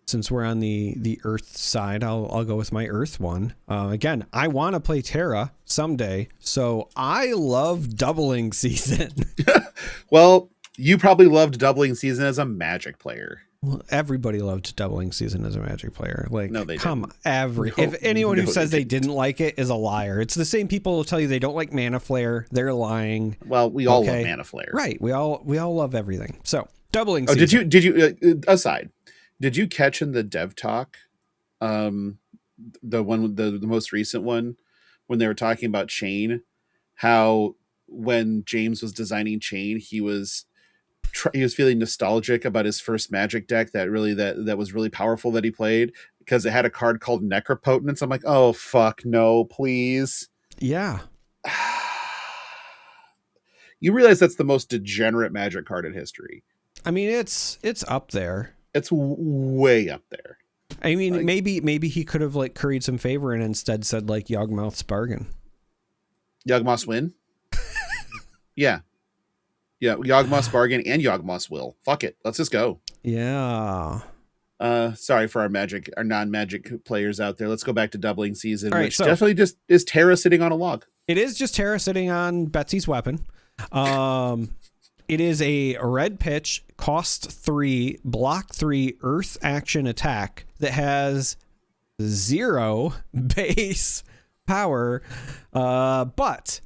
since we're on the Earth side, I'll go with my Earth one. Again, I want to play Terra someday, so I love Doubling Season. Well, you probably loved Doubling Season as a Magic player. Well, everybody loved Doubling Season as a Magic player. Like, no, they didn't. If anyone who says they didn't like it is a liar. It's the same people who tell you they don't like Mana Flare. They're lying. Well, we all love Mana Flare, right? We all love everything. So Doubling Season. Did you aside? Did you catch in the Dev Talk, the most recent one, when they were talking about Chain, how when James was designing Chain, he was feeling nostalgic about his first Magic deck that was really powerful that he played because it had a card called Necropotence. I'm like, oh fuck no, please. Yeah. You realize that's the most degenerate Magic card in history. I mean, it's up there. It's way up there. I mean, Like, maybe he could have like curried some favor and instead said like Yawgmoth's bargain. Yawgmoth's win? Yeah. Yeah, Yawgmoth's bargain and Yawgmoth's will. Fuck it. Let's just go. Yeah. Sorry for our non-magic players out there. Let's go back to doubling season, All right, which so definitely just is Terra sitting on a log. it is just Terra sitting on Betsy's weapon. It is a red pitch, cost 3, block 3, earth action attack that has 0 base power. But,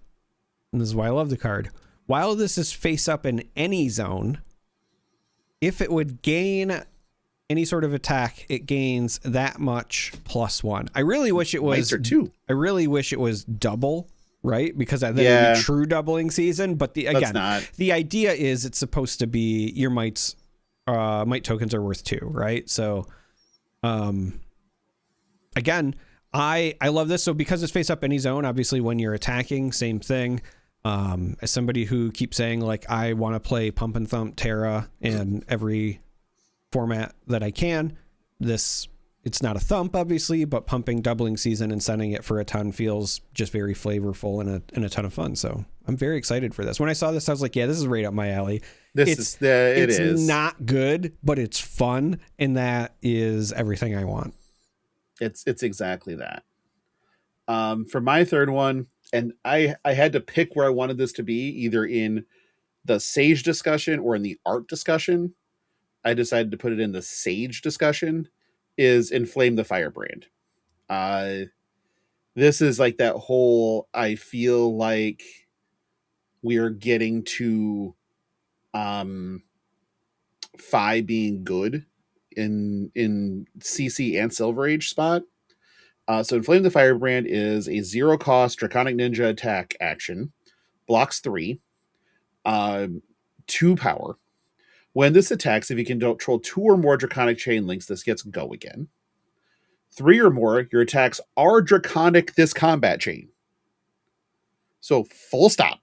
and this is why I love the card, while this is face up in any zone, if it would gain any sort of attack, it gains that much +1. I really wish it was 2. I really wish it was double, right? Because then it would be true doubling season. But the idea is it's supposed to be your might tokens are worth 2, right? So, again, I love this. So because it's face up any zone, obviously when you're attacking, same thing. As somebody who keeps saying like I want to play pump and thump Terra in every format that I can, it's not a thump obviously, but pumping doubling season and sending it for a ton feels just very flavorful and a ton of fun. So I'm very excited for this. When I saw this, I was like, yeah, this is right up my alley. It's not good, but it's fun, and that is everything I want. It's exactly that. For my third one, and I had to pick where I wanted this to be, either in the Sage discussion or in the art discussion. I decided to put it in the Sage discussion, is Inflame the Firebrand. This is like that whole, I feel like we are getting to Fi being good in CC and Silver Age spot. So Inflame the Firebrand is a 0 cost Draconic Ninja attack action. Blocks 3. 2 power. When this attacks, if you can control 2 or more Draconic Chain Links, this gets go again. 3 or more, your attacks are Draconic this combat chain. So full stop.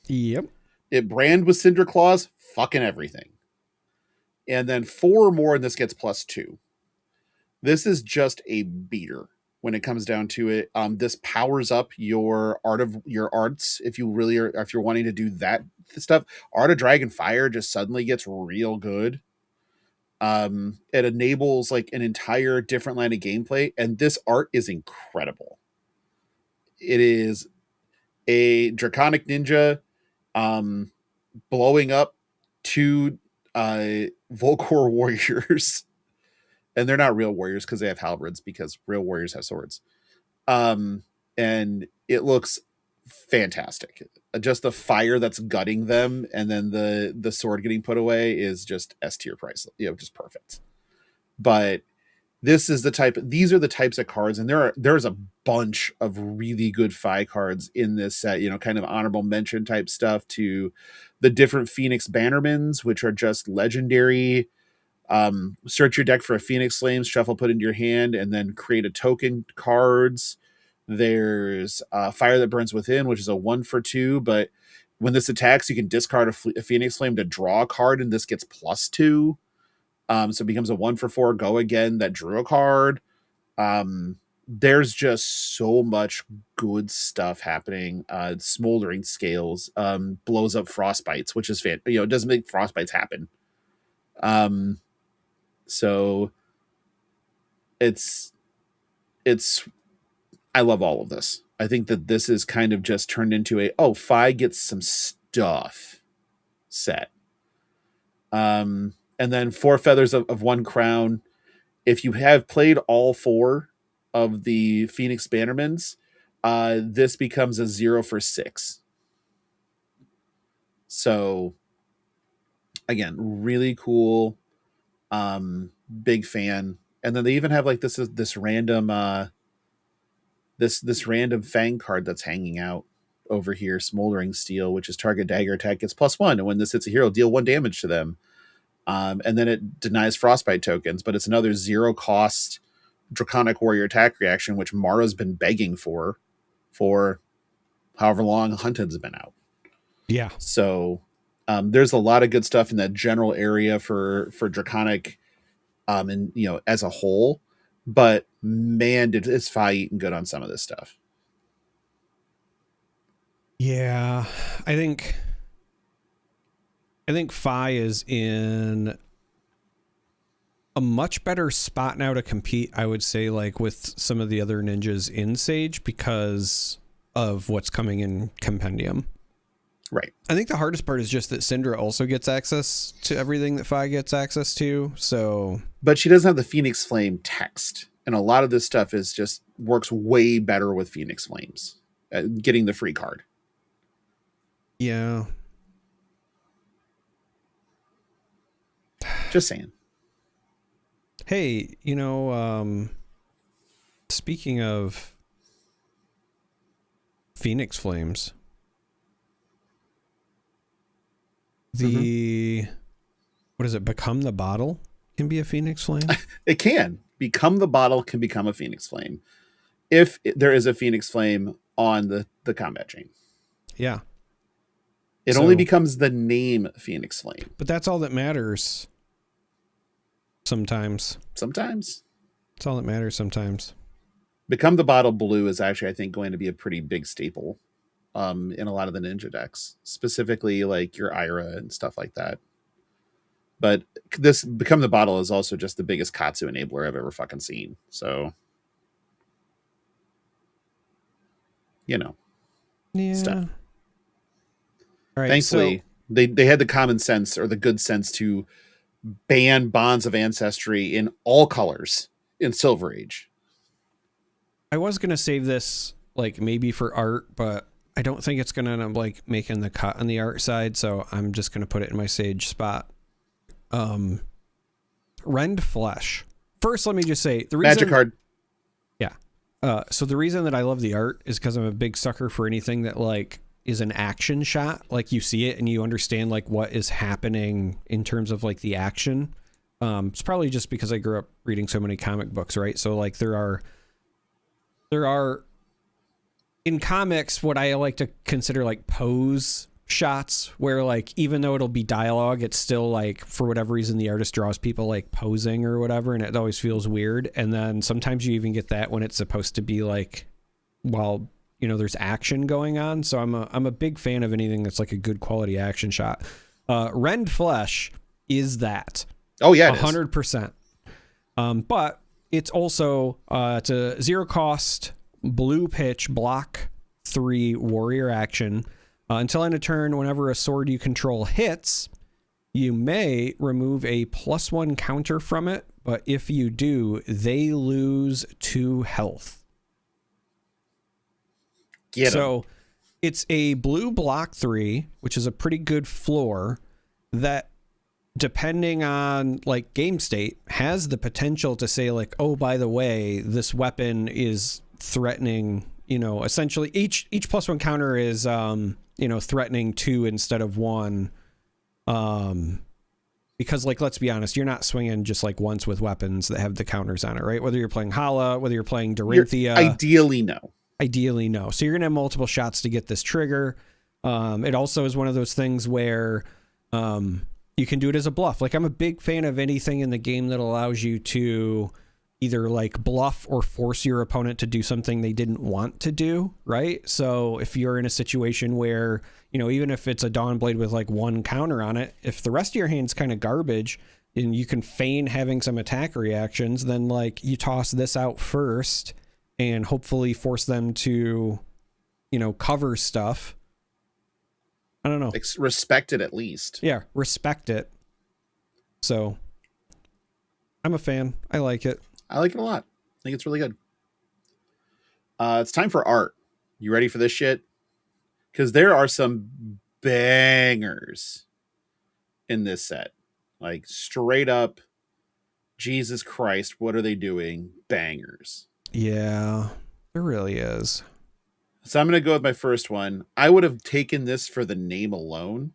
Yep. It brand with Cinder Claws, fucking everything. And then 4 or more, and this gets +2. This is just a beater when it comes down to it. This powers up your arts if you really are, if you're wanting to do that stuff. Art of Dragon Fire just suddenly gets real good. It enables like an entire different line of gameplay, and this art is incredible. It is a Draconic Ninja blowing up 2 Volcor warriors. And they're not real warriors because they have halberds, because real warriors have swords. And it looks fantastic. Just the fire that's gutting them, and then the sword getting put away is just S tier price, just perfect. But these are the types of cards, and there's a bunch of really good Fi cards in this set, kind of honorable mention type stuff to the different Phoenix Bannermans, which are just legendary. Search your deck for a Phoenix Flames, shuffle, put into your hand, and then create a token cards. There's Fire That Burns Within, which is a 1-for-2, but when this attacks, you can discard a Phoenix Flame to draw a card, and this gets +2. So it becomes a 1-for-4 go again that drew a card. There's just so much good stuff happening. Smoldering Scales blows up Frostbites, which is fan. It doesn't make Frostbites happen. So it's I love all of this. I think that this is kind of just turned into Fi gets some stuff set. And then 4 feathers of 1 crown. If you have played all 4 of the Phoenix Bannermans, this becomes a 0 for 6. So again, really cool. Big fan. And then they even have like this random this random Fang card that's hanging out over here, Smoldering Steel, which is target dagger attack gets +1, and when this hits a hero, deal 1 damage to them. And then it denies Frostbite tokens, but it's another 0 cost Draconic Warrior attack reaction, which Mara's been begging for however long Hunted's been out. Yeah. So there's a lot of good stuff in that general area for Draconic, and as a whole. but man, is Fi eating good on some of this stuff. Yeah, I think Fi is in a much better spot now to compete, I would say, like with some of the other ninjas in Sage because of what's coming in Compendium. Right. I think the hardest part is just that Syndra also gets access to everything that Fi gets access to. So, but she doesn't have the Phoenix Flame text, and a lot of this stuff is just works way better with Phoenix Flames. Getting the free card. Yeah. Just saying. Hey, you know, speaking of Phoenix Flames, what is it? Become the Bottle can be a Phoenix Flame. It can become the bottle, can become a Phoenix Flame if there is a Phoenix Flame on the combat chain. Yeah. It only becomes the name Phoenix Flame. But that's all that matters. Sometimes. That's all that matters sometimes. Become the Bottle blue is actually, I think, going to be a pretty big staple in a lot of the ninja decks, specifically like your Ira and stuff like that. But this Become the Bottle is also just the biggest Katsu enabler I've ever fucking seen. So, you know, stuff. All right. Thankfully, so they had the common sense or the good sense to ban Bonds of Ancestry in all colors in Silver Age. I was going to save this like maybe for art, but I don't think it's going to end up like making the cut on the art side. So I'm just going to put it in my Sage spot. Rend Flesh. First, let me just say the reason. Magic card. Yeah. So the reason that I love the art is because I'm a big sucker for anything that like is an action shot. Like you see it and you understand like what is happening in terms of like the action. It's probably just because I grew up reading so many comic books, right? So like there are in comics what I like to consider like pose shots where like even though it'll be dialogue, it's still like for whatever reason the artist draws people like posing or whatever, and it always feels weird. And then sometimes you even get that when it's supposed to be like while you know there's action going on. So I'm a big fan of anything that's like a good quality action shot. Rend Flesh is that. Oh yeah, 100%. But it's also it's a 0 cost blue pitch block 3 warrior action. Until end of turn, whenever a sword you control hits, you may remove a +1 counter from it, but if you do, they lose 2 health. So it's a blue block 3, which is a pretty good floor that, depending on like game state, has the potential to say like, oh, by the way, this weapon is threatening, you know, essentially each +1 counter is you know, threatening 2 instead of 1. Because like, let's be honest, you're not swinging just like once with weapons that have the counters on it, right? Whether you're playing Hala, whether you're playing Dorinthia. Ideally, no. So you're going to have multiple shots to get this trigger. It also is one of those things where you can do it as a bluff. Like I'm a big fan of anything in the game that allows you to either like bluff or force your opponent to do something they didn't want to do, right? So if you're in a situation where, you know, even if it's a Dawnblade with like 1 counter on it, if the rest of your hand's kind of garbage and you can feign having some attack reactions, then like you toss this out first and hopefully force them to, you know, cover stuff. I don't know. Respect it at least. Yeah, respect it. So I'm a fan. I like it. I like it a lot. I think it's really good. It's time for art. You ready for this shit? Because there are some bangers in this set. Like straight up, Jesus Christ, what are they doing? Bangers. Yeah, there really is. So I'm going to go with my first one. I would have taken this for the name alone,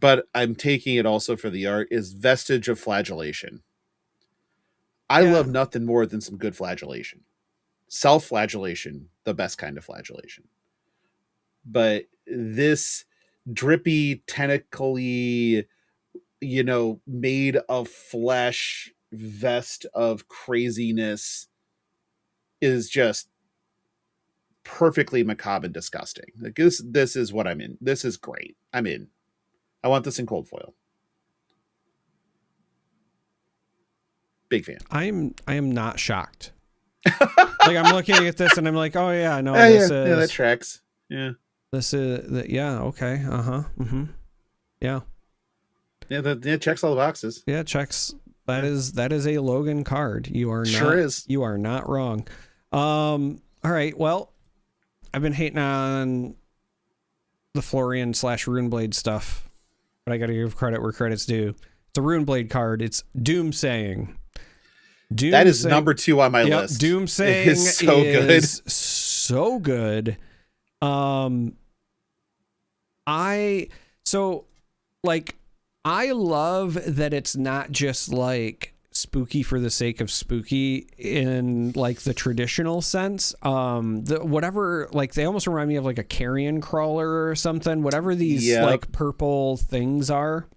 but I'm taking it also for the art, is Vestige of Flagellation. I love nothing more than some good flagellation. Self-flagellation, the best kind of flagellation. But this drippy, tentacly, you know, made of flesh, vest of craziness is just perfectly macabre and disgusting. Like this is what I'm in. This is great. I'm in. I want this in cold foil. Big fan. I am not shocked. Like I'm looking at this and I'm like, oh yeah, no, this is that tracks. Yeah. This is yeah, okay. Uh-huh. Mm-hmm. Yeah. Yeah, that checks all the boxes. Yeah, checks. That is a Logan card. You are sure is. You are not wrong. All right. Well, I've been hating on the Florian / Runeblade stuff, but I got to give credit where credit's due. It's a Runeblade card. It's Doomsaying. That is number 2 on my list. Doomsaying is so good. So good. I love that it's not just like spooky for the sake of spooky in like the traditional sense. Whatever, like they almost remind me of like a carrion crawler or something, whatever these like purple things are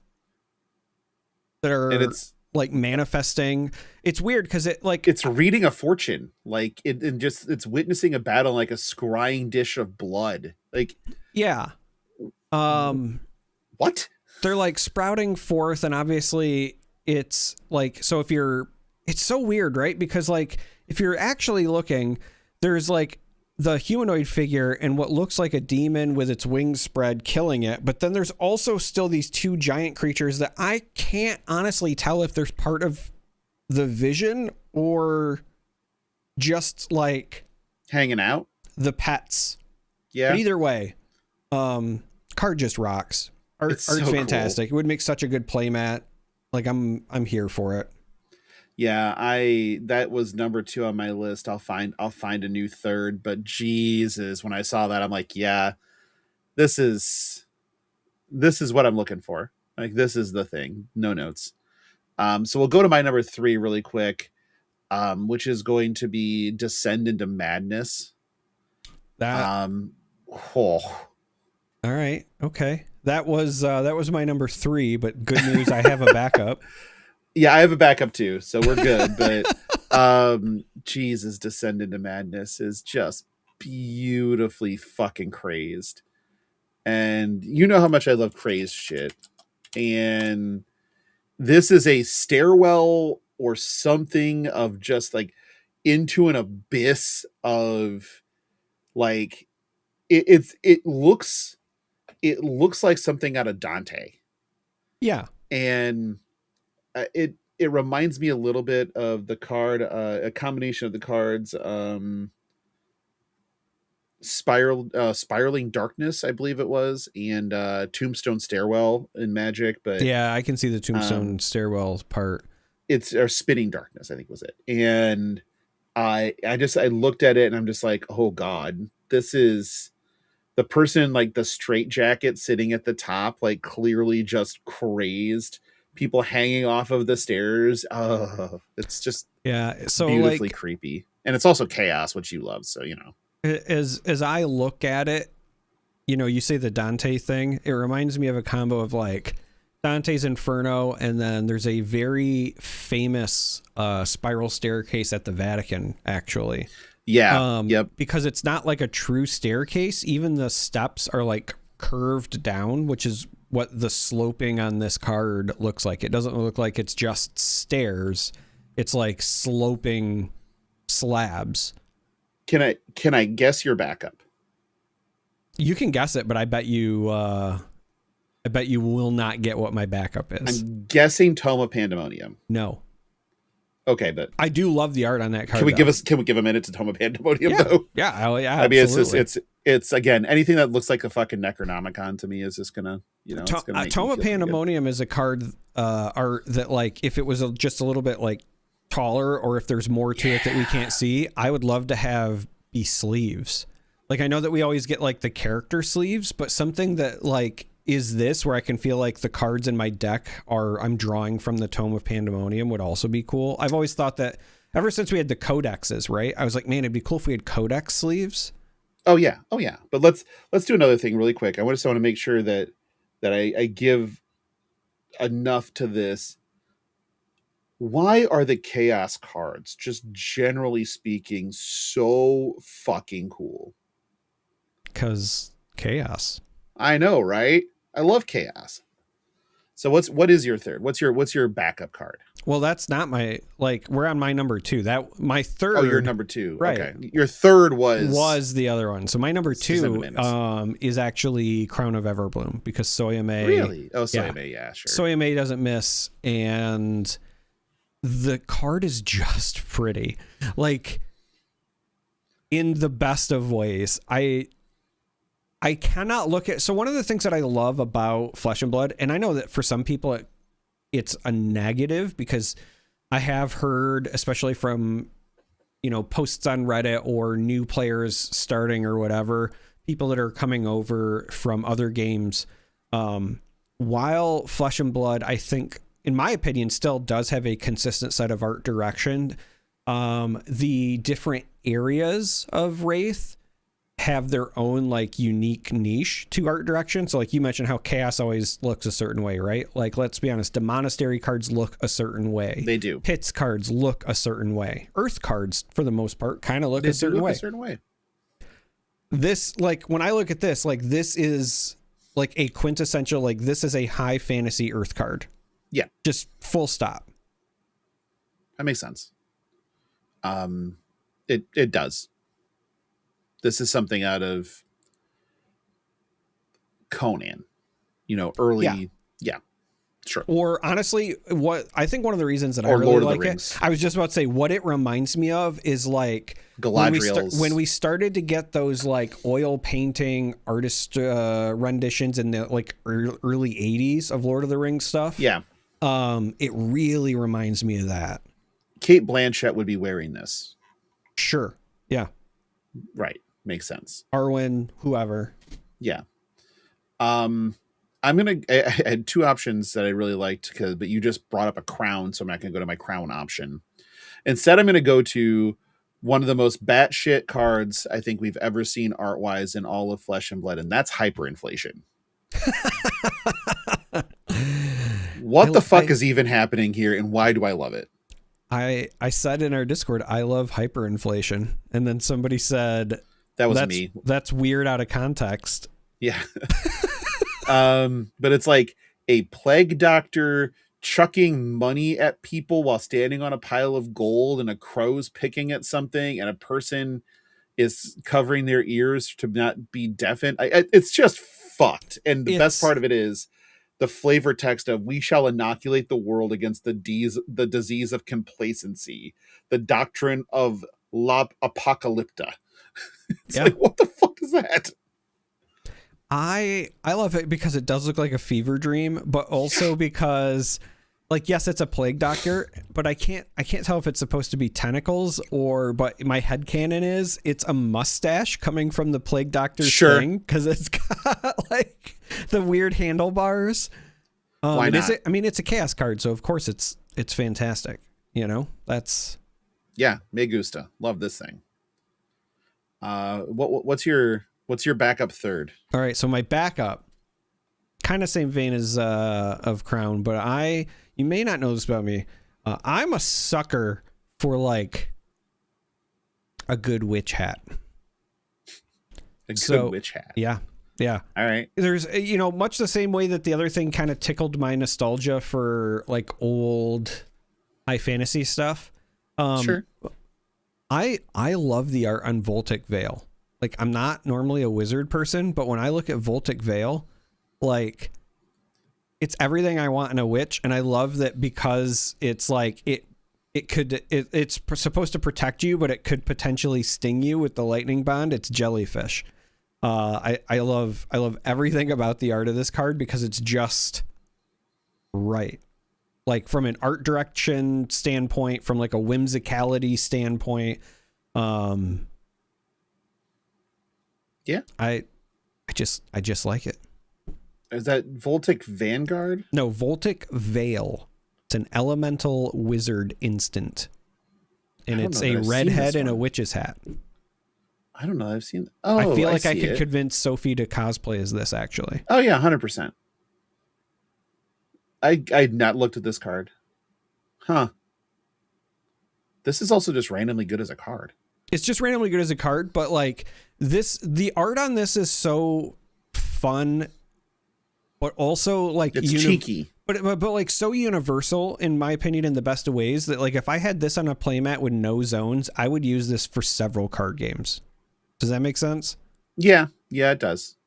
that are like manifesting. It's weird because it's reading a fortune, like it's witnessing a battle like a scrying dish of blood. Like, yeah. What? They're like sprouting forth, and obviously it's like, it's so weird, right? Because like if you're actually looking, there's like the humanoid figure and what looks like a demon with its wings spread killing it, but then there's also still these 2 giant creatures that I can't honestly tell if there's part of the vision or just like hanging out, the pets. Yeah. But either way, card just rocks. Art's so fantastic. Cool. It would make such a good playmat. Like I'm here for it. Yeah, that was number 2 on my list. I'll find a new third, but Jesus, when I saw that, I'm like, yeah, this is what I'm looking for. Like, this is the thing. No notes. So we'll go to my number 3 really quick, which is going to be Descend into Madness. All right. Okay. That was my number 3, but good news, I have a backup. Yeah, I have a backup too, so we're good. But Jesus, Descend into Madness is just beautifully fucking crazed. And you know how much I love crazed shit. And this is a stairwell or something of just like into an abyss of like it looks like something out of Dante. Yeah. And it reminds me a little bit of the card, a combination of the cards, Spiraling Darkness, I believe it was, and Tombstone Stairwell in Magic. But yeah, I can see the Tombstone Stairwell part. It's Spinning Darkness, I think was it. And I looked at it and I'm just like, oh God, this is the person like the straitjacket sitting at the top, like clearly just crazed. People hanging off of the stairs. It's just so beautifully like, creepy, and it's also chaos, which you love. So as I look at it, you say the Dante thing. It reminds me of a combo of like Dante's Inferno, and then there's a very famous spiral staircase at the Vatican, actually. Yeah. Yep. Because it's not like a true staircase. Even the steps are like curved down, which is what the sloping on this card looks like. It doesn't look like it's just stairs. It's like sloping slabs. Can I guess your backup? You can guess it, but I bet you will not get what my backup is. I'm guessing Tome of Pandemonium. No. Okay, but I do love the art on that card. Can we give a minute to Tome of Pandemonium though? Yeah, I mean, it's again, anything that looks like a fucking Necronomicon to me is just gonna, Tome of Pandemonium is a card art that, like, if it was just a little bit like taller, or if there's more to it that we can't see, I would love to have be sleeves. Like, I know that we always get like the character sleeves, but something that like is this where I can feel like the cards in my deck I'm drawing from the Tome of Pandemonium would also be cool. I've always thought that ever since we had the codexes, right? I was like, man, it'd be cool if we had codex sleeves. Oh yeah. But let's do another thing really quick. I just want to make sure that I give enough to this. why are the chaos cards, just generally speaking, so fucking cool? Because chaos. I know, right? I love chaos. So what is your third? What's your backup card? Well, that's not my, like, we're on my number 2. That my third. Oh, your number 2. Right. Okay. Your third was the other one. So my number 2 is actually Crown of Everbloom, because Soyame. Really? Oh, Soyame, yeah, sure. Soyame doesn't miss, and the card is just pretty. Like, in the best of ways. I cannot look at... So one of the things that I love about Flesh and Blood, and I know that for some people it's a negative, because I have heard, especially from, you know, posts on Reddit or new players starting or whatever, people that are coming over from other games, while Flesh and Blood, I think, in my opinion, still does have a consistent set of art direction, the different areas of Wraith have their own, like, unique niche to art direction. So, like, you mentioned how Chaos always looks a certain way, right? Like, let's be honest, the Monastery cards look a certain way. They do. Pits cards look a certain way. Earth cards, for the most part, kind of look a certain way. This, like, when I look at this, like, this is like a quintessential, like, this is a high fantasy Earth card. Yeah. Just full stop. That makes sense. It does. This is something out of Conan, you know, early. Yeah, sure. Or honestly, what I think one of the reasons that I really like it, I was just about to say, what it reminds me of is like Galadriel's. When we started to get those like oil painting artist renditions in the like early 80s of Lord of the Rings stuff. Yeah. It really reminds me of that. Cate Blanchett would be wearing this. Sure. Yeah. Right. Makes sense. Arwen, whoever. Yeah. I had 2 options that I really liked, but you just brought up a crown, so I'm not going to go to my crown option. Instead, I'm going to go to one of the most batshit cards I think we've ever seen art-wise in all of Flesh and Blood, and that's hyperinflation. What the fuck is even happening here, and why do I love it? I said in our Discord, I love hyperinflation, and then somebody said... That was me. That's weird out of context. Yeah. But it's like a plague doctor chucking money at people while standing on a pile of gold, and a crow's picking at something, and a person is covering their ears to not be deafened. It's just fucked. And the best part of it is the flavor text of "We shall inoculate the world against the disease of complacency, the doctrine of la apocalypta." It's like, what the fuck is that? I love it because it does look like a fever dream, but also because, like, yes, it's a plague doctor, but I can't tell if it's supposed to be tentacles but my headcanon is it's a mustache coming from the plague doctor's thing, because it's got like the weird handlebars. Why not? It's a chaos card, so of course it's fantastic. You know, that's me gusta. Love this thing. What's your backup third? All right, so my backup, kind of same vein as of Crown, but you may not know this about me. I'm a sucker for like a good witch hat. A good witch hat. Yeah. All right. There's, you know, much the same way that the other thing kind of tickled my nostalgia for like old high fantasy stuff. Sure. I love the art on Voltic Veil. Like, I'm not normally a wizard person, but when I look at Voltic Veil, like, it's everything I want in a witch, and I love that because it's like it's supposed to protect you, but it could potentially sting you with the lightning bond. It's jellyfish. I love everything about the art of this card because it's just right. Like, from an art direction standpoint, from like a whimsicality standpoint, yeah, I just like it. Is that Voltic Vanguard? No, Voltic Veil. It's an elemental wizard instant, and it's a red head and a witch's hat. I don't know. I've seen. I feel like I could convince Sophie to cosplay as this, actually. Oh yeah, 100%. I'd not looked at this card. Huh. This is also just randomly good as a card. It's just randomly good as a card, but like the art on this is so fun, but also like it's cheeky. But like so universal, in my opinion, in the best of ways, that like if I had this on a playmat with no zones, I would use this for several card games. Does that make sense? Yeah, it does.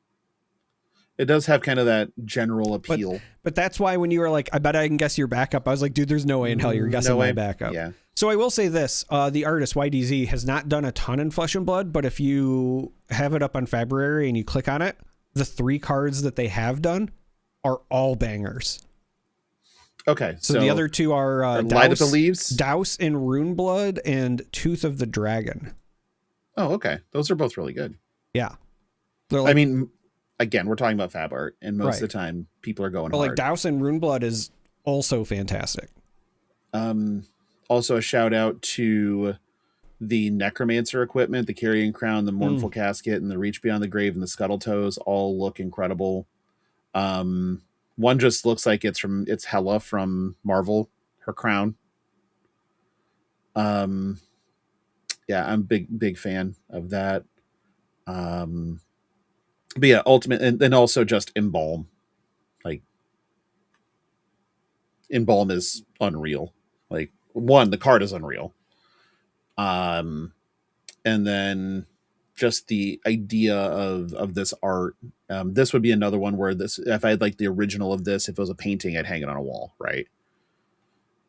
It does have kind of that general appeal. But that's why when you were like, I bet I can guess your backup, I was like, dude, there's no way in hell you're guessing my backup. Yeah. So I will say this, the artist YDZ has not done a ton in Flesh and Blood, but if you have it up on February and you click on it, the 3 cards that they have done are all bangers. Okay. So the other 2 are Light of the Leaves, Douse in Rune Blood, and Tooth of the Dragon. Oh, okay. Those are both really good. Yeah. Like, I mean, again, we're talking about fab art, and most of the time people are going hard. Like Douse in Rune Blood is also fantastic. Also a shout out to the Necromancer equipment, the Carrying Crown, the Mournful Casket, and the Reach Beyond the Grave, and the Scuttletoes all look incredible. One just looks like it's Hela from Marvel, her crown. Yeah, I'm big fan of that. But yeah, ultimate, and then also just Embalm. Like, Embalm is unreal. Like, the card is unreal. And then just the idea of this art. This would be another one where if I had like the original of this, if it was a painting, I'd hang it on a wall, right?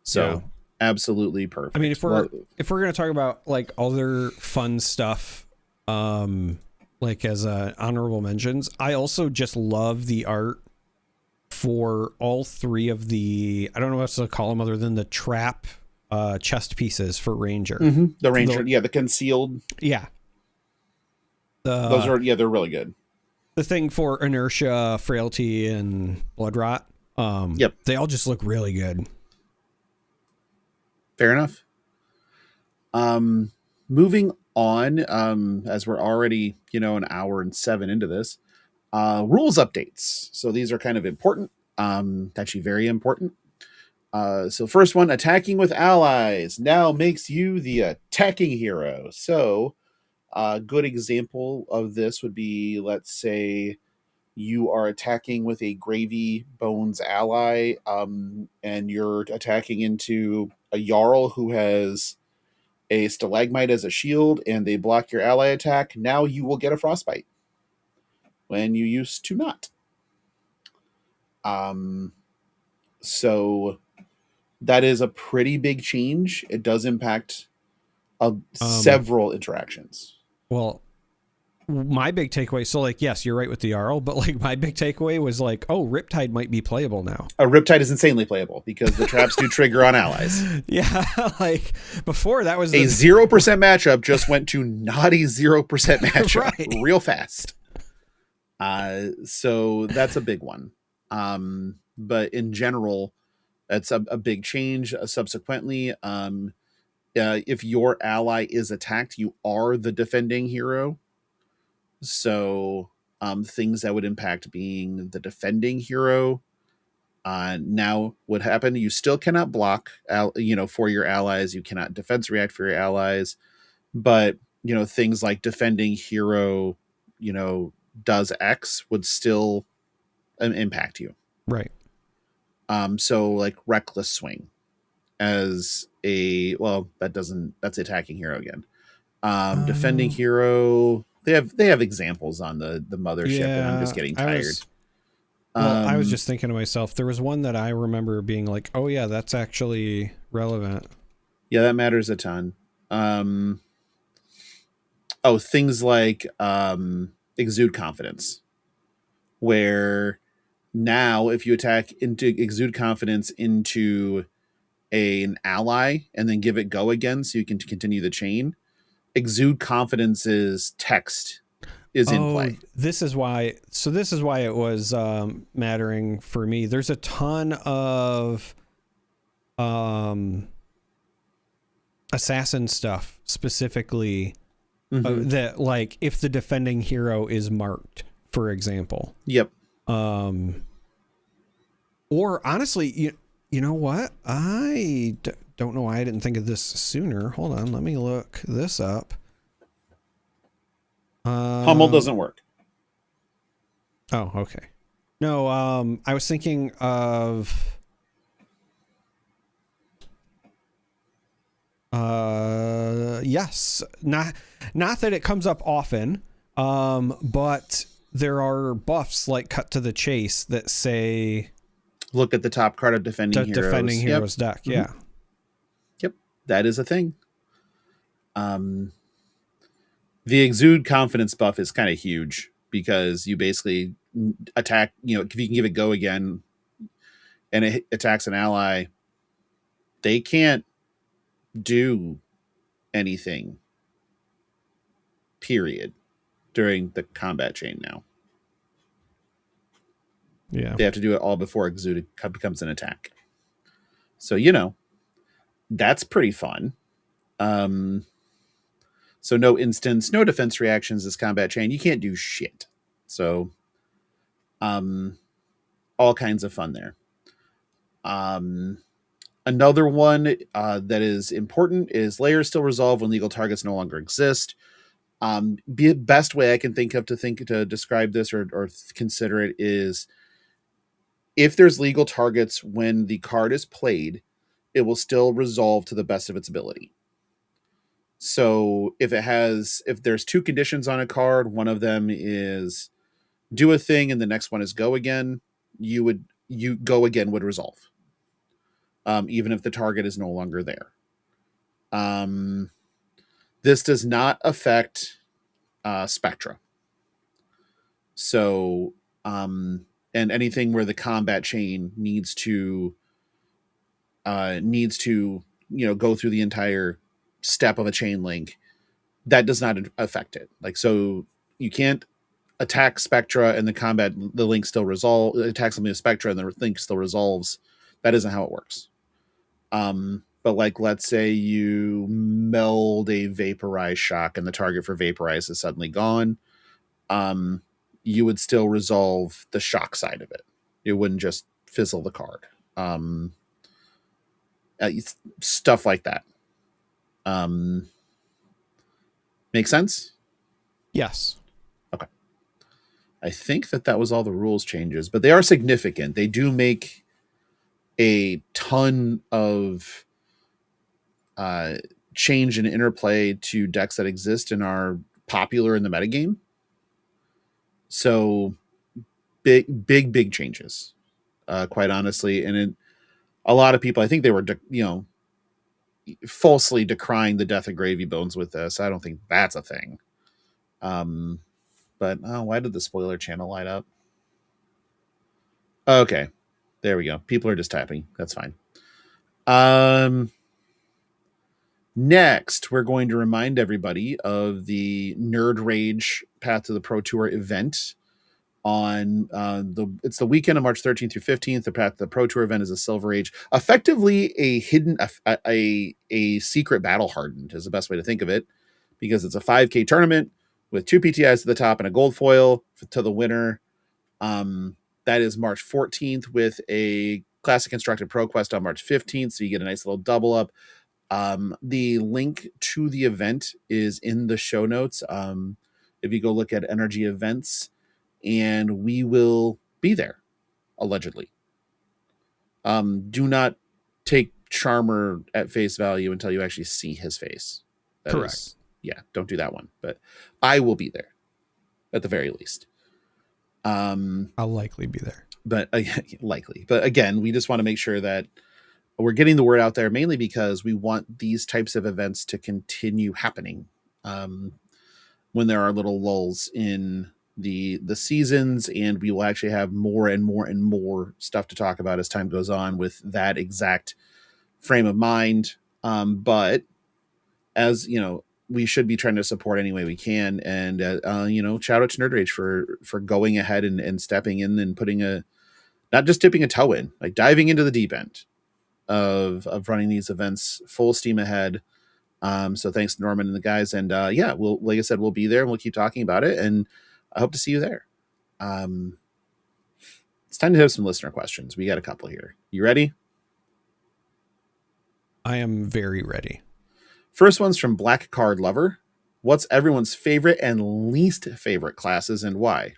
So absolutely perfect. I mean, if we're going to talk about like other fun stuff, like as honorable mentions, I also just love the art for all 3 of the, I don't know what to call them other than the trap chest pieces for Ranger. Mm-hmm. The Ranger, the concealed. Yeah. Those are, they're really good. The thing for Inertia, Frailty, and Blood Rot. They all just look really good. Fair enough. Moving on, as we're already, an hour and 7 into this, rules updates. So these are kind of important, actually very important. So first one, attacking with allies now makes you the attacking hero. So a good example of this would be, let's say you are attacking with a Gravy Bones ally, and you're attacking into a Jarl who has a Stalagmite as a shield, and they block your ally attack. Now you will get a Frostbite when you used to not. So that is a pretty big change. It does impact several interactions. Well, my big takeaway, so like, yes, you're right with the Jarl, but like my big takeaway was like, oh, Riptide might be playable now. Riptide is insanely playable because the traps do trigger on allies. Yeah, like before that was a 0% matchup just went to not a 0% matchup right. Real fast. So that's a big one. But in general, that's a big change. Subsequently, if your ally is attacked, you are the defending hero. So things that would impact being the defending hero now would happen. You still cannot block, for your allies. You cannot defense react for your allies. But, things like defending hero, does X would still impact you. Right. So like Reckless Swing as that's attacking hero again. Defending hero, they have examples on the mothership, and I'm just getting tired. I was just thinking to myself, there was one that I remember being like, oh yeah, that's actually relevant. Yeah, that matters a ton. Things like Exude Confidence, where now if you attack into Exude Confidence into an ally and then give it go again so you can continue the chain, Exude Confidence's text is in play. This is why it was mattering for me. There's a ton of assassin stuff specifically that, like, if the defending hero is marked, for example. Yep. Or honestly, you know what? I don't know why I didn't think of this sooner. Hold on, let me look this up. Hummel doesn't work. Oh, okay. No, I was thinking of yes, not that it comes up often, but there are buffs like Cut to the Chase that say look at the top card of Defending Heroes. Defending Heroes deck, yeah. Yep, that is a thing. The Exude Confidence buff is kind of huge because you basically attack, you know, if you can give it Go Again and it attacks an ally, they can't do anything, period, during the combat chain now. Yeah. They have to do it all before Exude becomes an attack. So, you know, that's pretty fun. So no instance, no defense reactions this combat chain. You can't do shit. So all kinds of fun there. Another one that is important is layers still resolve when legal targets no longer exist. The best way I can think of to describe this or consider it is if there's legal targets when the card is played, it will still resolve to the best of its ability. So if there's two conditions on a card, one of them is do a thing and the next one is go again, go again would resolve. Even if the target is no longer there. This does not affect Spectra. So, and anything where the combat chain needs to go through the entire step of a chain link, that does not affect it. Like, so you can't attack Spectra and the link still attack something with Spectra and the link still resolves. That isn't how it works. But like, let's say you meld a Vaporize Shock and the target for Vaporize is suddenly gone. You would still resolve the shock side of it. It wouldn't just fizzle the card. Stuff like that. Make sense? Yes. Okay. I think that was all the rules changes, but they are significant. They do make a ton of change and interplay to decks that exist and are popular in the metagame. So big changes, quite honestly. And a lot of people, I think they were, falsely decrying the death of Gravy Bones with this. I don't think that's a thing. But why did the spoiler channel light up? Okay, there we go. People are just typing. That's fine. Next, we're going to remind everybody of the Nerd Rage Path to the Pro Tour event on it's the weekend of March 13th through 15th. The Path to the Pro Tour event is a Silver Age, effectively a hidden, a secret battle hardened is the best way to think of it, because it's a 5K tournament with 2 PTIs to the top and a gold foil to the winner. That is March 14th with a Classic Constructed Pro Quest on March 15th. So you get a nice little double up. The link to the event is in the show notes. If you go look at Energy Events, and we will be there, allegedly. Do not take Charmer at face value until you actually see his face. Correct. Don't do that one. But I will be there, at the very least. I'll likely be there. But likely. But again, we just want to make sure that we're getting the word out there, mainly because we want these types of events to continue happening when there are little lulls in the seasons, and we will actually have more and more and more stuff to talk about as time goes on with that exact frame of mind. But as you know, we should be trying to support any way we can. And shout out to Nerd Rage for going ahead and stepping in and putting not just dipping a toe in, like diving into the deep end of running these events full steam ahead. So thanks to Norman and the guys. And we'll, like I said, we'll be there and we'll keep talking about it. And I hope to see you there. It's time to have some listener questions. We got a couple here. You ready? I am very ready. First one's from Black Card Lover. What's everyone's favorite and least favorite classes and why?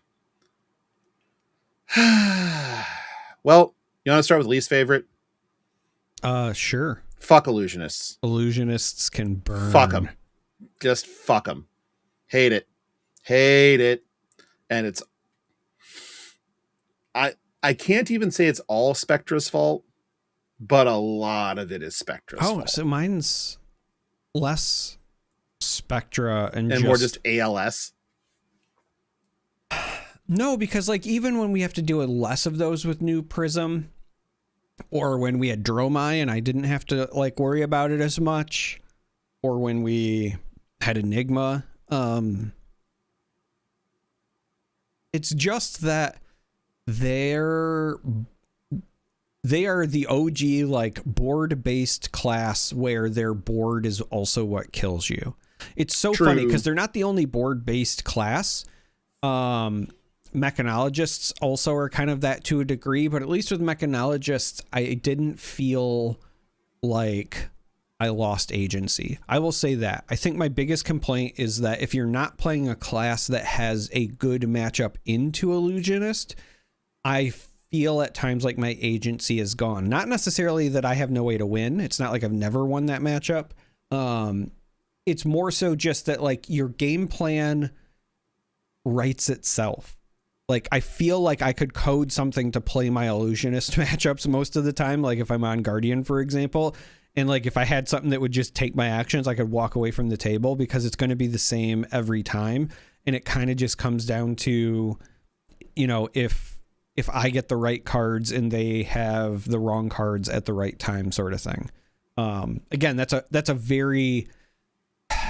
Well, you want to start with least favorite? Sure. Fuck illusionists. Illusionists can burn. Fuck them. Just fuck them. Hate it. Hate it. And it's... I can't even say it's all Spectra's fault, but a lot of it is Spectra's fault. So mine's less Spectra and more just ALS. No, because like even when we have to do less of those with New Prism, or when we had Dromai and I didn't have to like worry about it as much, or when we had Enigma, it's just that they are the OG like board-based class where their board is also what kills you. It's so True. funny because they're not the only board-based class. Mechanologists also are kind of that to a degree, but at least with Mechanologists, I didn't feel like I lost agency. I will say that. I think my biggest complaint is that if you're not playing a class that has a good matchup into Illusionist, I feel at times like my agency is gone. Not necessarily that I have no way to win. It's not like I've never won that matchup. It's more so just that like your game plan writes itself. Like I feel like I could code something to play my illusionist matchups most of the time. Like if I'm on Guardian, for example, and like if I had something that would just take my actions, I could walk away from the table because it's going to be the same every time. And it kind of just comes down to, you know, if I get the right cards and they have the wrong cards at the right time, sort of thing. Again, it's a very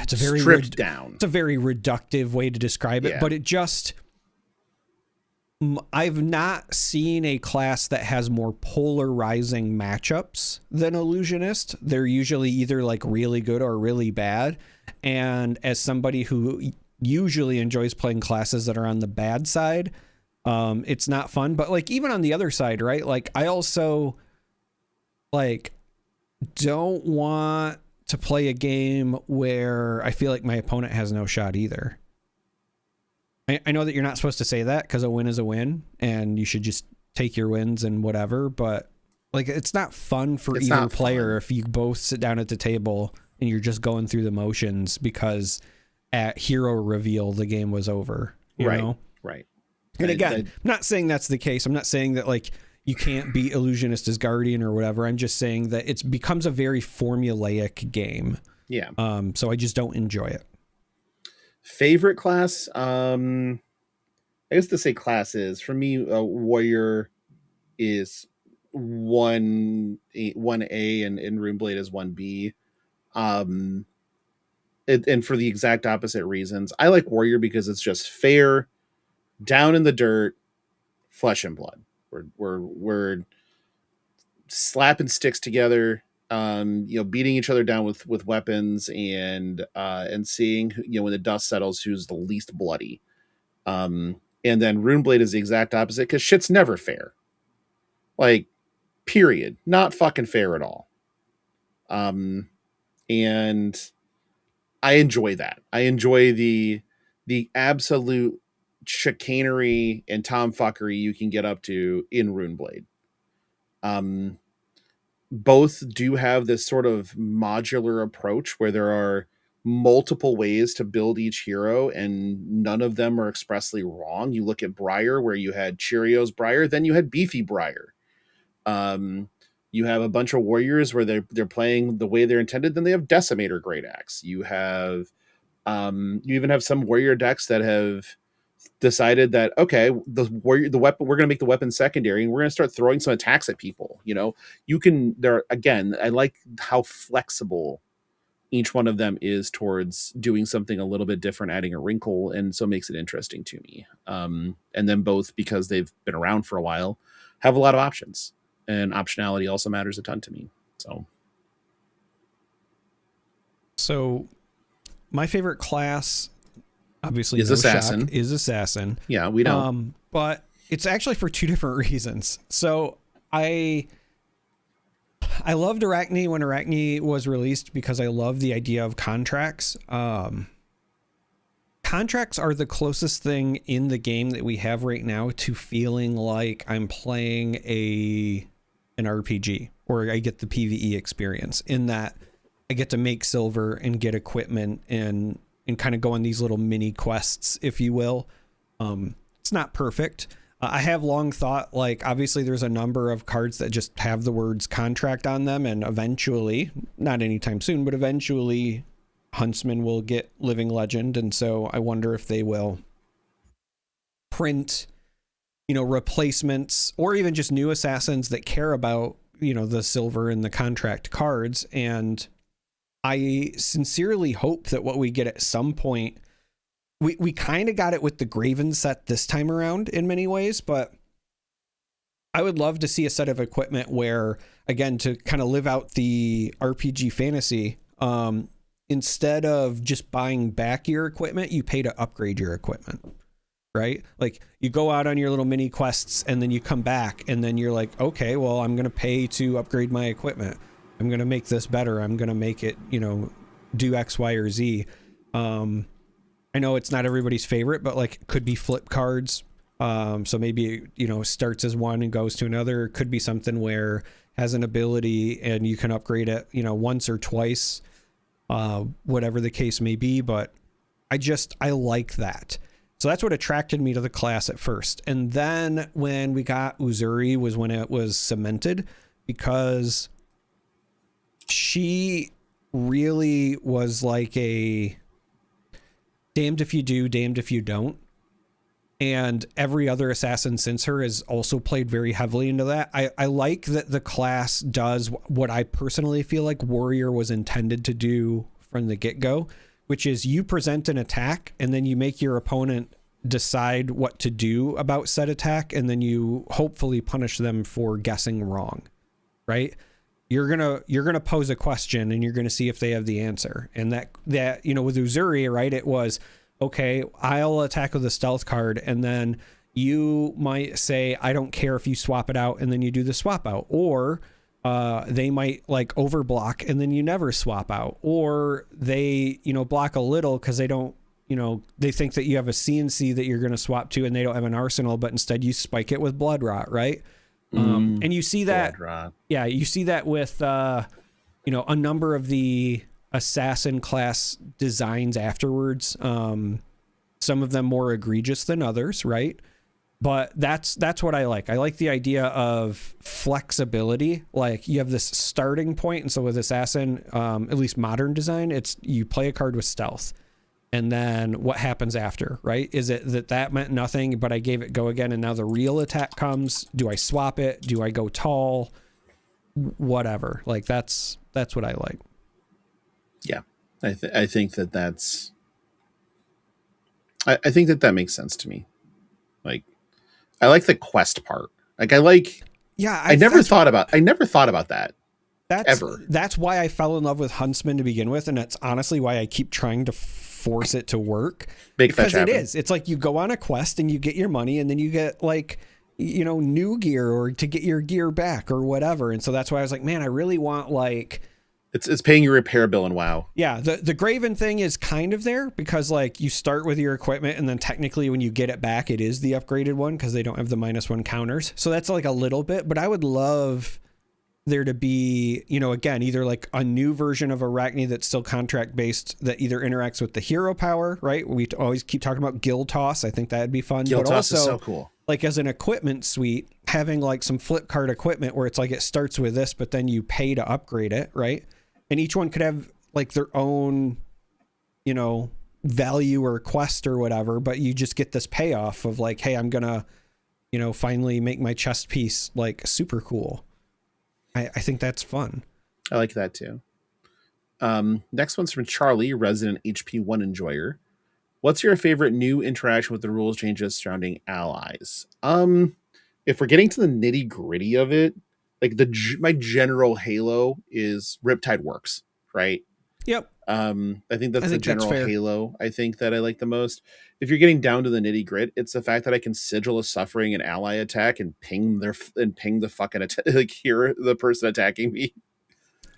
stripped down. It's a very reductive way to describe it, but it just, I've not seen a class that has more polarizing matchups than Illusionist. They're usually either like really good or really bad. And as somebody who usually enjoys playing classes that are on the bad side, it's not fun. But like even on the other side, right? Like I also like don't want to play a game where I feel like my opponent has no shot either. I know that you're not supposed to say that because a win is a win and you should just take your wins and whatever, but like it's not fun for either player if you both sit down at the table and you're just going through the motions because at hero reveal the game was over, you know? Right. And again, I'm not saying that's the case. I'm not saying that like you can't beat Illusionist as Guardian or whatever. I'm just saying that it becomes a very formulaic game. Yeah. So I just don't enjoy it. Favorite class? I guess to say classes for me, Warrior is 1A and Runeblade is 1B. And for the exact opposite reasons, I like Warrior because it's just fair, down in the dirt, flesh and blood. We're slapping sticks together, beating each other down with weapons and seeing, when the dust settles, who's the least bloody. And then Runeblade is the exact opposite because shit's never fair. Like, period. Not fucking fair at all. And I enjoy that. I enjoy the absolute chicanery and tomfuckery you can get up to in Runeblade. Both do have this sort of modular approach where there are multiple ways to build each hero and none of them are expressly wrong. You look at Briar where you had Cheerios Briar, then you had Beefy Briar. You have a bunch of warriors where they're playing the way they're intended, then they have Decimator Great Axe. You have you even have some warrior decks that have decided that, okay, the weapon, we're going to make the weapon secondary and we're going to start throwing some attacks at people. You can, I like how flexible each one of them is towards doing something a little bit different, adding a wrinkle, and so it makes it interesting to me. And then both, because they've been around for a while, have a lot of options, and optionality also matters a ton to me. So my favorite class, obviously, is Assassin. Is Assassin. Yeah, we don't. But it's actually for two different reasons. So I I loved Arachne when Arachne was released because I love the idea of contracts. Contracts are the closest thing in the game that we have right now to feeling like I'm playing an RPG, or I get the PvE experience, in that I get to make silver and get equipment and kind of go on these little mini quests, if you will. It's not perfect. I have long thought, like, obviously there's a number of cards that just have the words contract on them, and eventually, not anytime soon, but eventually Huntsman will get Living Legend. And so I wonder if they will print, replacements, or even just new assassins that care about, the silver and the contract cards. And I sincerely hope that what we get at some point, we kind of got it with the Graven set this time around in many ways, but I would love to see a set of equipment where, again, to kind of live out the RPG fantasy, instead of just buying back your equipment, you pay to upgrade your equipment, right? Like, you go out on your little mini quests and then you come back and then you're like, okay, well, I'm going to pay to upgrade my equipment. I'm going to make this better. I'm going to make it, do X, Y, or Z. I know it's not everybody's favorite, but like, it could be flip cards. So maybe, starts as one and goes to another. It could be something where has an ability and you can upgrade it, once or twice, whatever the case may be. But I like that. So that's what attracted me to the class at first. And then when we got Uzuri was when it was cemented, because she really was like a damned if you do, damned if you don't. And every other assassin since her has also played very heavily into that. I like that the class does what I personally feel like Warrior was intended to do from the get-go, which is you present an attack and then you make your opponent decide what to do about said attack, and then you hopefully punish them for guessing wrong, right? You're gonna pose a question and you're gonna see if they have the answer. And that with Uzuri, right, it was, okay, I'll attack with a stealth card, and then you might say, I don't care if you swap it out, and then you do the swap out. Or they might like overblock and then you never swap out. Or they, block a little because they don't, they think that you have a CNC that you're going to swap to and they don't have an arsenal, but instead you spike it with blood rot, right? And you see that, you see that with, a number of the assassin class designs afterwards. Some of them more egregious than others, right? But that's what I like. I like the idea of flexibility. Like, you have this starting point, and so with assassin, at least modern design, it's you play a card with stealth, and then what happens after, right? Is it that meant nothing, but I gave it go again, and now the real attack comes? Do I swap it? Do I go tall? Whatever. Like, that's what I like. Yeah, I think that's. I think that makes sense to me. Like, I like the quest part. Like, I never thought about that. That's why I fell in love with Huntsman to begin with, and that's honestly why I keep trying to force it to work. Because it is. It's like you go on a quest and you get your money, and then you get like, new gear or to get your gear back or whatever. And so that's why I was like, man, I really want like. It's paying your repair bill in WoW. Yeah, the Graven thing is kind of there because like you start with your equipment and then technically when you get it back, it is the upgraded one because they don't have the -1 counters. So that's like a little bit, but I would love there to be, again, either like a new version of Arachne that's still contract based that either interacts with the hero power, right? We always keep talking about Guild Toss. I think that'd be fun. Guild Toss is so cool. Like as an equipment suite, having like some flip card equipment where it's like it starts with this, but then you pay to upgrade it, right? And each one could have like their own, value or quest or whatever, but you just get this payoff of like, hey, I'm gonna, finally make my chest piece like super cool. I think that's fun. I like that too. Next one's from Charlie, resident HP1 enjoyer. What's your favorite new interaction with the rules changes surrounding allies? If we're getting to the nitty gritty of it, like my general Halo is Riptide works, right? Yep. I think that's the general Halo I think that I like the most. If you're getting down to the nitty grit, it's the fact that I can sigil a suffering an ally attack and ping the fucking hear the person attacking me.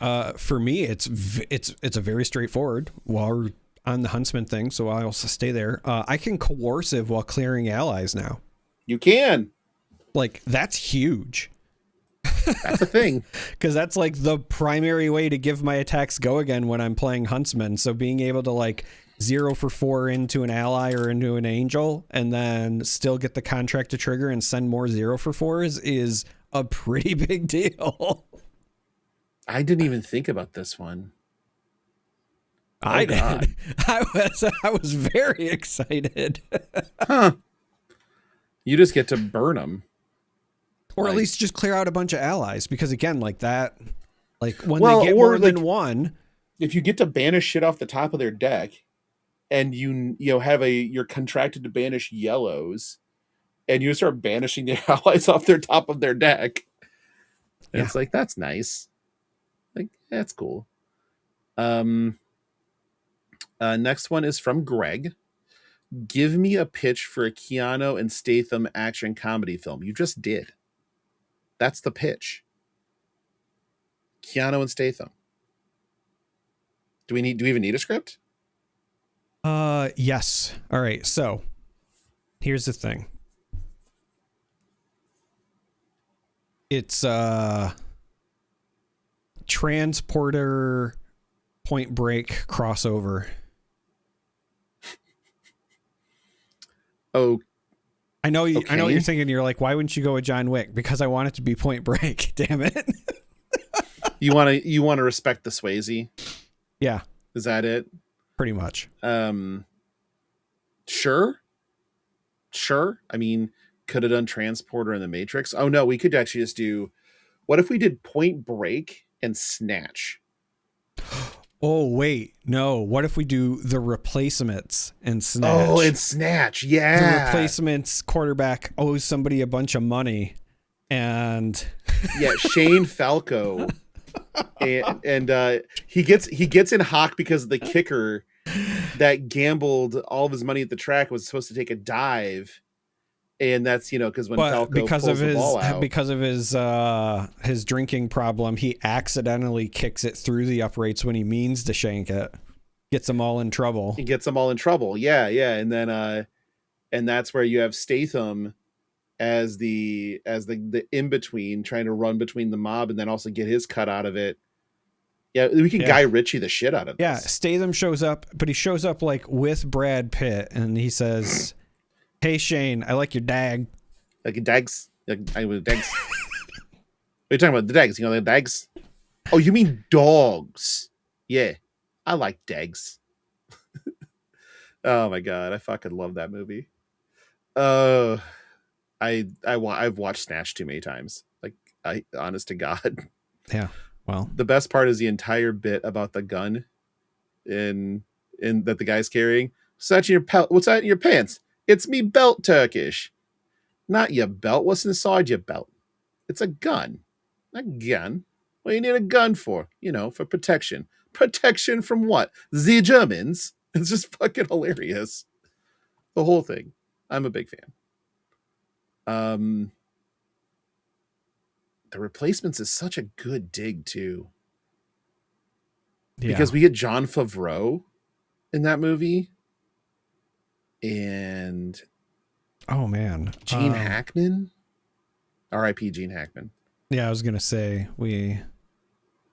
For me, it's a very straightforward. While we're on the huntsman thing, so I'll stay there. I can coercive while clearing allies now. You can. Like, that's huge. That's a thing. Because that's like the primary way to give my attacks go again when I'm playing huntsman. So being able to like 0 for 4 into an ally or into an angel and then still get the contract to trigger and send more 0 for 4s is a pretty big deal. I didn't even think about this one. I did. I was very excited. Huh. You just get to burn them. Or at least just clear out a bunch of allies. Because again, like that, like when they get more than one. If you get to banish shit off the top of their deck and you're contracted to banish yellows and you start banishing the allies off their top of their deck. And it's like, that's nice. Like, that's cool. Next one is from Greg. Give me a pitch for a Keanu and Statham action comedy film. You just did. That's the pitch. Keanu and Statham. Do we even need a script? Yes. All right. So here's the thing. It's transporter Point Break crossover. Oh, I know you. okay. I know what you're thinking. You're like, why wouldn't you go with John Wick? Because I want it to be Point Break. Damn it. you want to respect the Swayze? Yeah. Is that it? Pretty much. Sure. I mean, could have done Transporter in the Matrix. Oh no, we could actually just do. What if we did Point Break and Snatch? Oh, wait. No. What if we do the Replacements and Snatch? Oh, and Snatch. Yeah. The Replacements quarterback owes somebody a bunch of money. And yeah, Shane Falco. and he gets in hock because the kicker that gambled all of his money at the track was supposed to take a dive. And that's, because when Falco pulls the ball out. Because of his drinking problem, he accidentally kicks it through the uprights when he means to shank it. Gets them all in trouble. He gets them all in trouble. Yeah. And then and that's where you have Statham as the in-between, trying to run between the mob and then also get his cut out of it. Yeah, we can Guy Ritchie the shit out of this. Yeah, Statham shows up, but he shows up like with Brad Pitt and he says, "Hey Shane, I like your dag." Like your dags? I would dags. What are you talking about? The dags? The dags? Oh, you mean dogs? Yeah, I like dags. Oh my god, I fucking love that movie. I've watched Snatch too many times. Like, honest to God. Yeah. Well, the best part is the entire bit about the gun in that the guy's carrying. What's that in your pants? It's me belt, Turkish. Not your belt. What's inside your belt? It's a gun. A gun? What do you need a gun for? For protection. Protection from what? The Germans? It's just fucking hilarious. The whole thing. I'm a big fan. The Replacements is such a good dig too. Yeah. Because we get Jon Favreau in that movie. And oh man, Gene Hackman. R.I.P. Gene Hackman. Yeah, I was gonna say we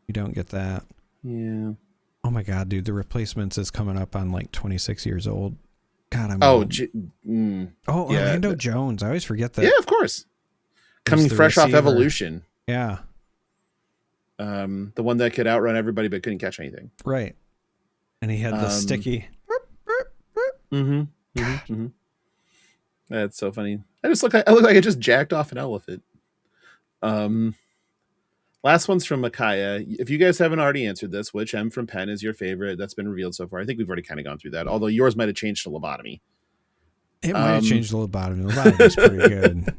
don't get that. Yeah. Oh my god, dude, The Replacements is coming up on like 26 years old. God, I'm old. Orlando Jones. I always forget that. Yeah, of course. Coming fresh off Evolution. Yeah. The one that could outrun everybody but couldn't catch anything. Right. And he had the sticky. Mm-hmm. That's so funny. I look like I just jacked off an elephant. Last one's from Micaiah. If you guys haven't already answered this, which M from Penn is your favorite? That's been revealed so far. I think we've already kind of gone through that. Although yours might have changed to lobotomy. It might have changed to lobotomy. Lobotomy's pretty good.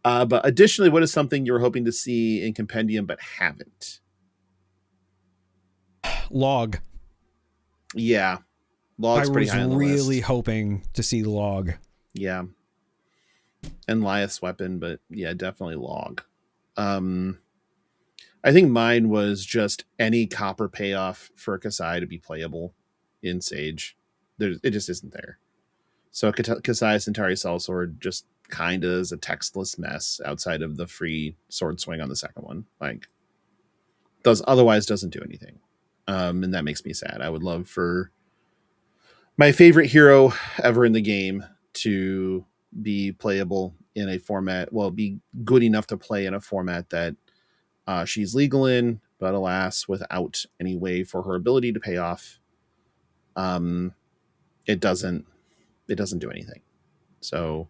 But additionally, what is something you were hoping to see in Compendium but haven't? Log. Yeah. Log's pretty high on the list. I was really hoping to see Log. Yeah. And Lias Weapon, but yeah, definitely Log. I think mine was just any copper payoff for Kasai to be playable in Sage. It just isn't there. So Kasai Centauri Sellsword just kind of is a textless mess outside of the free sword swing on the second one. Like, otherwise doesn't do anything. And that makes me sad. I would love for my favorite hero ever in the game to be playable in a format, well, be good enough to play in a format that she's legal in, but alas, without any way for her ability to pay off. It doesn't do anything. So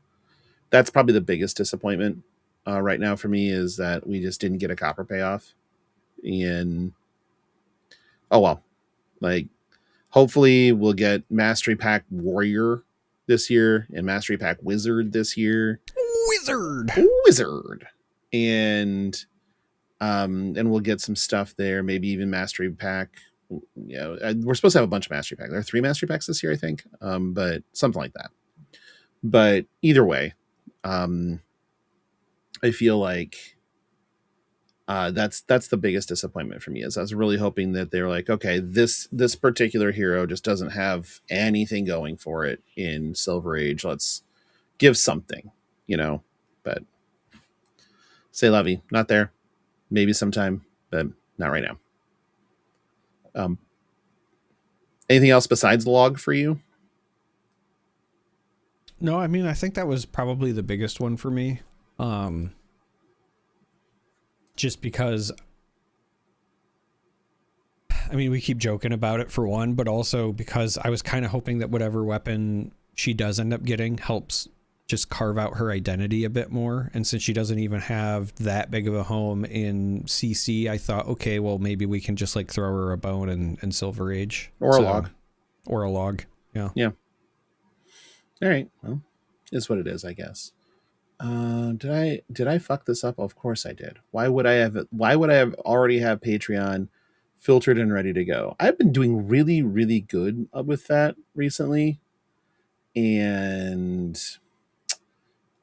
that's probably the biggest disappointment right now for me, is that we just didn't get a copper payoff. And oh well, like, hopefully we'll get Mastery Pack Warrior this year and Mastery Pack Wizard this year. Wizard. And we'll get some stuff there, maybe even Mastery Pack. You know, we're supposed to have a bunch of Mastery Packs. There are 3 Mastery Packs this year, I think, but something like that. But either way, I feel like that's the biggest disappointment for me. Is I was really hoping that they're like, okay, this particular hero just doesn't have anything going for it in Silver Age. Let's give something, you know. But say la vie, not there. Maybe sometime, but not right now. Anything else besides the log for you? No, I mean, I think that was probably the biggest one for me. Just because, I mean, we keep joking about it for one, but also because I was kind of hoping that whatever weapon she does end up getting helps just carve out her identity a bit more. And since she doesn't even have that big of a home in CC, I thought, okay, well, maybe we can just like throw her a bone in Silver Age. Or a log. Or a log. Yeah. Yeah. All right. Well, it's what it is, I guess. Did I fuck this up? Of course I did. Why would I have already have Patreon filtered and ready to go? I've been doing really, really good with that recently. And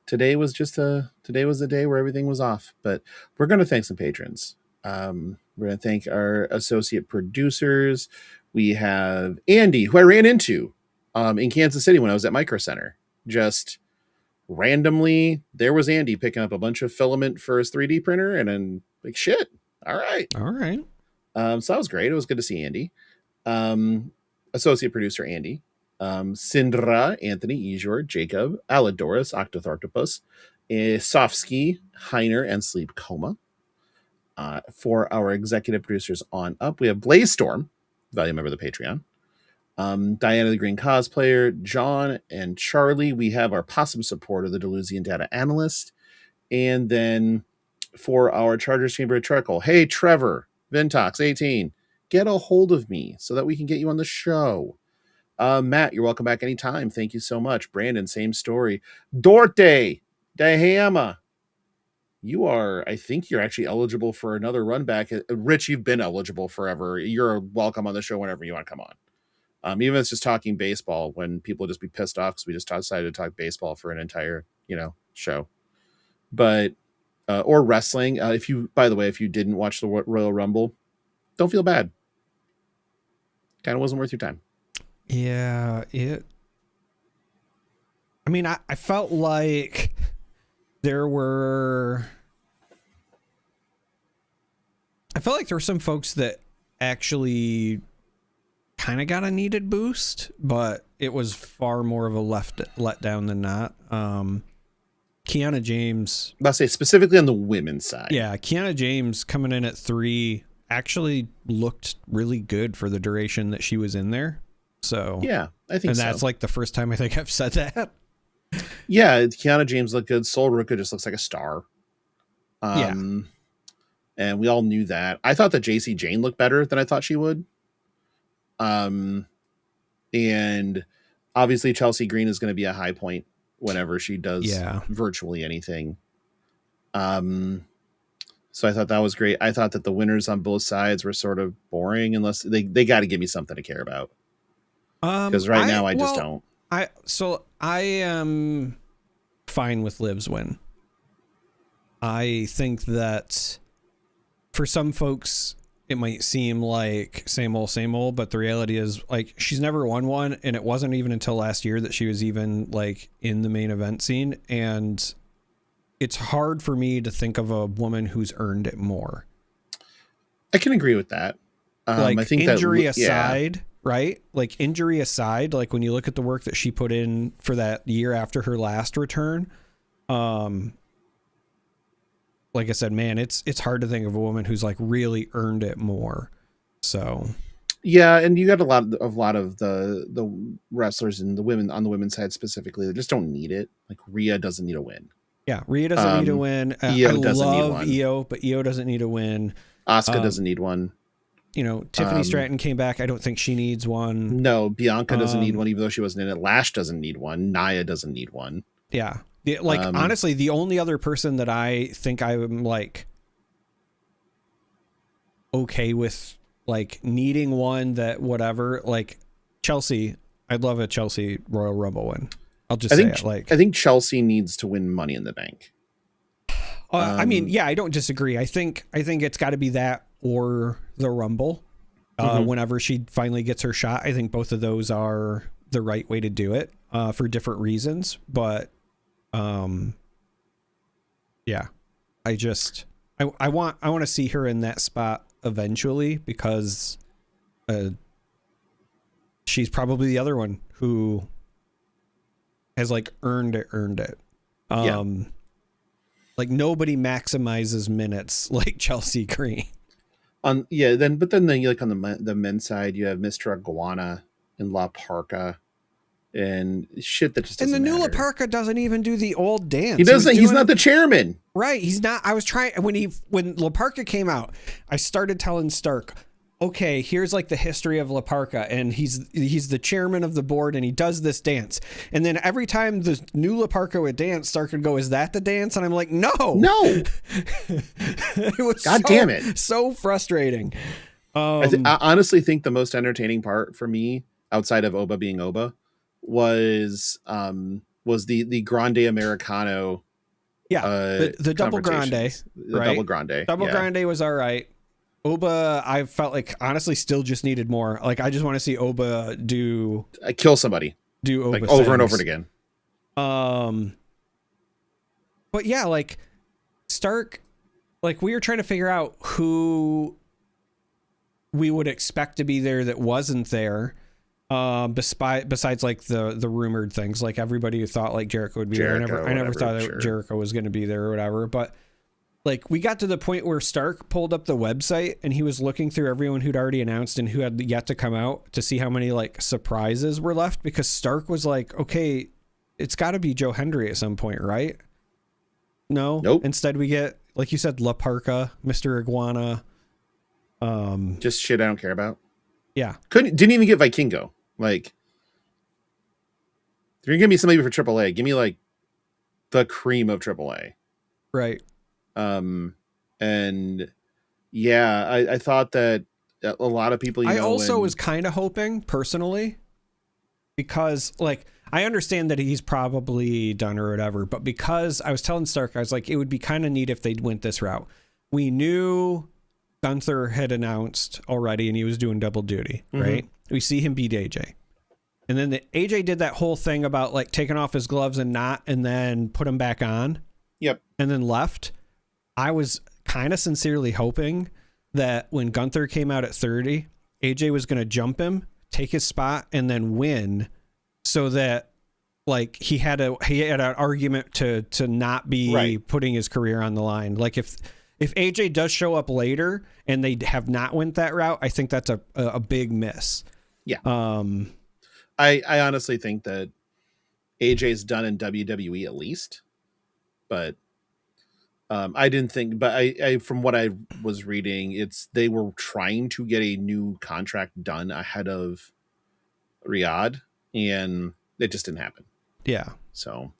today was the day where everything was off, but we're going to thank some patrons. We're going to thank our associate producers. We have Andy, who I ran into in Kansas City when I was at Micro Center. Just randomly, there was Andy picking up a bunch of filament for his 3D printer, and then like, shit. All right. So that was great. It was good to see Andy. Associate producer Andy. Sindra, Anthony, Ejor, Jacob, Aladoris, Octothartopus, Sofsky, Heiner, and Sleep Coma. For our executive producers on up, we have Blaze Storm, value member of the Patreon. Diana the Green Cosplayer, John, and Charlie. We have our possum supporter, the Delusian Data Analyst. And then for our Chargers Chamber Charcoal, hey, Trevor, Vintox 18, get a hold of me so that we can get you on the show. Matt, you're welcome back anytime. Thank you so much. Brandon, same story. Dorte, Dahama, I think you're actually eligible for another run back. Rich, you've been eligible forever. You're welcome on the show whenever you want to come on. Even if it's just talking baseball, when people just be pissed off because we just decided to talk baseball for an entire, show. But, or wrestling. If you didn't watch the Royal Rumble, don't feel bad. Kind of wasn't worth your time. Yeah, I mean, I felt like there were some folks that actually kind of got a needed boost, but it was far more of a letdown than not. Kiana James, I'll say specifically on the women's side. Yeah, Kiana James coming in at 3 actually looked really good for the duration that she was in there. So yeah, I think so. And that's like the first time I think I've said that. Yeah, Kiana James looked good. Sol Ruka just looks like a star. Yeah. And we all knew that. I thought that JC Jane looked better than I thought she would. And obviously Chelsea Green is going to be a high point whenever she does virtually anything. So I thought that was great. I thought that the winners on both sides were sort of boring unless they got to give me something to care about. Because right now I just don't. I am fine with Liv's win. I think that for some folks, it might seem like same old, but the reality is like she's never won one, and it wasn't even until last year that she was even like in the main event scene, and it's hard for me to think of a woman who's earned it more. I can agree with that. Like I think injury aside, right? Like injury aside, like when you look at the work that she put in for that year after her last return, like I said, man, it's hard to think of a woman who's like really earned it more. So yeah, and you got a lot of the wrestlers and the women on the women's side specifically that just don't need it. Like Rhea doesn't need a win. Yeah, Rhea doesn't need a win. Io doesn't need one. Io, but Io doesn't need a win. Asuka doesn't need one. You know, Tiffany Stratton came back. I don't think she needs one. No, Bianca doesn't need one, even though she wasn't in it. Lash doesn't need one. Nia doesn't need one. Yeah. Like, honestly, the only other person that I think I'm like okay with like needing one that whatever, like Chelsea, I'd love a Chelsea Royal Rumble win. I'll just say it. Like, I think Chelsea needs to win Money in the Bank. I mean, yeah, I don't disagree. I think it's got to be that or the Rumble. Whenever she finally gets her shot, I think both of those are the right way to do it for different reasons. But yeah, I want to see her in that spot eventually, because she's probably the other one who has like earned it. Like nobody maximizes minutes like Chelsea Green. Then you like on the men's side, you have Mr. Iguana and La Parca and shit that just doesn't matter. And the new La Parca doesn't even do the old dance. He doesn't. He's not the chairman. Right. He's not. I was trying when La Parca came out, I started telling Stark, okay, here's like the history of La Parca, and he's the chairman of the board, and he does this dance. And then every time the new La Parca would dance, Stark would go, "Is that the dance?" And I'm like, "No." It was damn it, so frustrating. I honestly think the most entertaining part for me, outside of Oba being Oba, was the Grande Americano. Yeah, the double grande. Double grande. Double grande was all right. Oba, I felt like honestly still just needed more. Like I just want to see Oba kill somebody. Do Oba like things. over and over again. But yeah, like Stark, like we were trying to figure out who we would expect to be there that wasn't there. Besides like the rumored things, like everybody who thought like Jericho would be there. I never thought Jericho was going to be there or whatever, but like we got to the point where Stark pulled up the website and he was looking through everyone who'd already announced and who had yet to come out to see how many like surprises were left, because Stark was like, okay, it's got to be Joe Hendry at some point, right? No. Nope. Instead we get, like you said, La Parca, Mr. Iguana. Just shit I don't care about. Yeah. Didn't even get Vikingo. Like, if you're gonna give me somebody for AAA, give me like the cream of AAA. Right. And yeah, I thought that a lot of people, I also was kind of hoping personally, because like I understand that he's probably done or whatever, but because I was telling Stark, I was like, it would be kind of neat if they went this route. We knew Gunther had announced already and he was doing double duty, right? We see him beat AJ. And then AJ did that whole thing about like taking off his gloves and then put him back on. Yep. And then left. I was kind of sincerely hoping that when Gunther came out at 30, AJ was going to jump him, take his spot, and then win, so that like he had an argument to not be putting his career on the line. Like if AJ does show up later and they have not went that route, I think that's a big miss. Yeah. I honestly think that AJ's done in WWE at least, but I didn't think, but I from what I was reading, they were trying to get a new contract done ahead of Riyadh, and it just didn't happen. Yeah. So,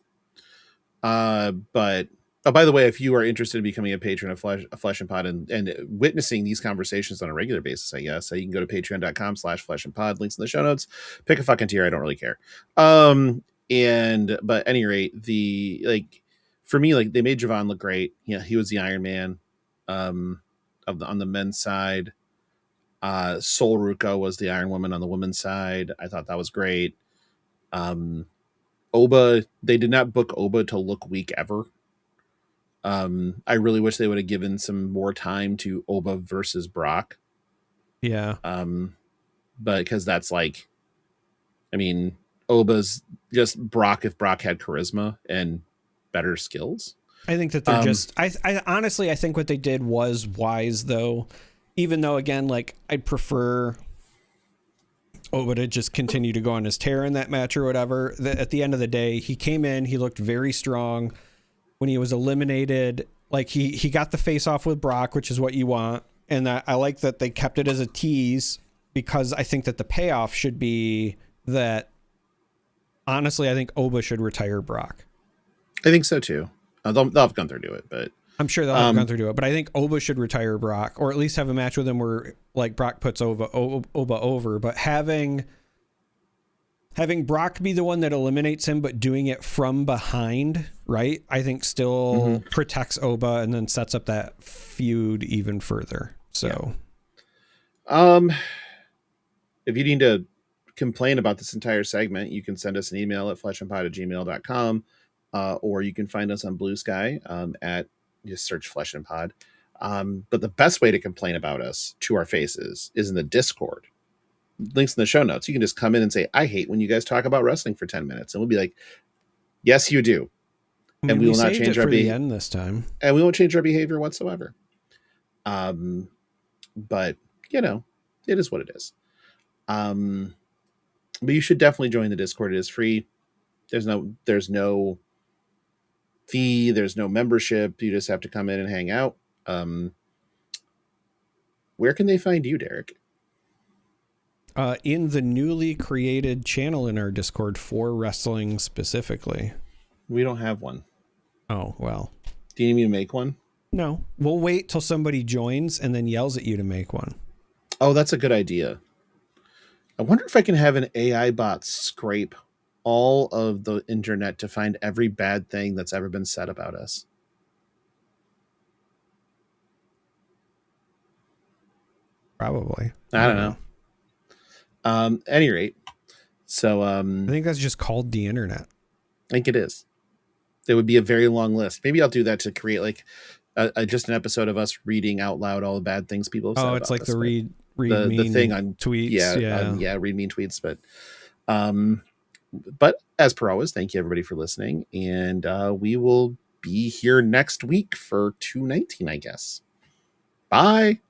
but by the way, if you are interested in becoming a patron of Flesh and Pod and witnessing these conversations on a regular basis, I guess, you can go to patreon.com/fleshandpod, links in the show notes, pick a fucking tier. I don't really care. But at any rate, for me, like they made Javon look great. Yeah. He was the Iron Man. on the men's side. Sol Ruka was the Iron Woman on the women's side. I thought that was great. Oba, they did not book Oba to look weak ever. I really wish they would have given some more time to Oba versus Brock. Yeah. But because that's like, I mean, Oba's just Brock if Brock had charisma and better skills. I think that they're just, I honestly, I think what they did was wise though, even though again, like I'd prefer Oba to just continue to go on his tear in that match or whatever. At the end of the day, he came in, he looked very strong when he was eliminated. Like he got the face off with Brock, which is what you want. And I like that they kept it as a tease, because I think that the payoff should be that, honestly, I think Oba should retire Brock. I think so too. They'll have Gunther do it, but I'm sure they'll have Gunther do it. But I think Oba should retire Brock, or at least have a match with him where like Brock puts Oba over. But having Brock be the one that eliminates him, but doing it from behind, right? I think still protects Oba and then sets up that feud even further. So, if you need to complain about this entire segment, you can send us an email at fleshandpod@gmail.com, or you can find us on BlueSky at just search Flesh and Pod. But the best way to complain about us to our faces is in the Discord. Links in the show notes. You can just come in and say, I hate when you guys talk about wrestling for 10 minutes. And we'll be like, yes, you do. I mean, and we will not change our behavior this time. And we won't change our behavior whatsoever. But you know, it is what it is. But you should definitely join the Discord. It is free. There's no fee. There's no membership. You just have to come in and hang out. Where can they find you, Darick? In the newly created channel in our Discord for wrestling specifically. We don't have one. Oh, well. Do you need me to make one? No. We'll wait till somebody joins and then yells at you to make one. Oh, that's a good idea. I wonder if I can have an AI bot scrape all of the internet to find every bad thing that's ever been said about us. Probably. I don't know. Any rate, so I think that's just called the internet. I think it is. There would be a very long list. Maybe I'll do that to create like just an episode of us reading out loud all the bad things people have said. Oh, it's like the read the thing on tweets. Yeah, read mean tweets. But as per always, thank you everybody for listening, and we will be here next week for 219, I guess. Bye.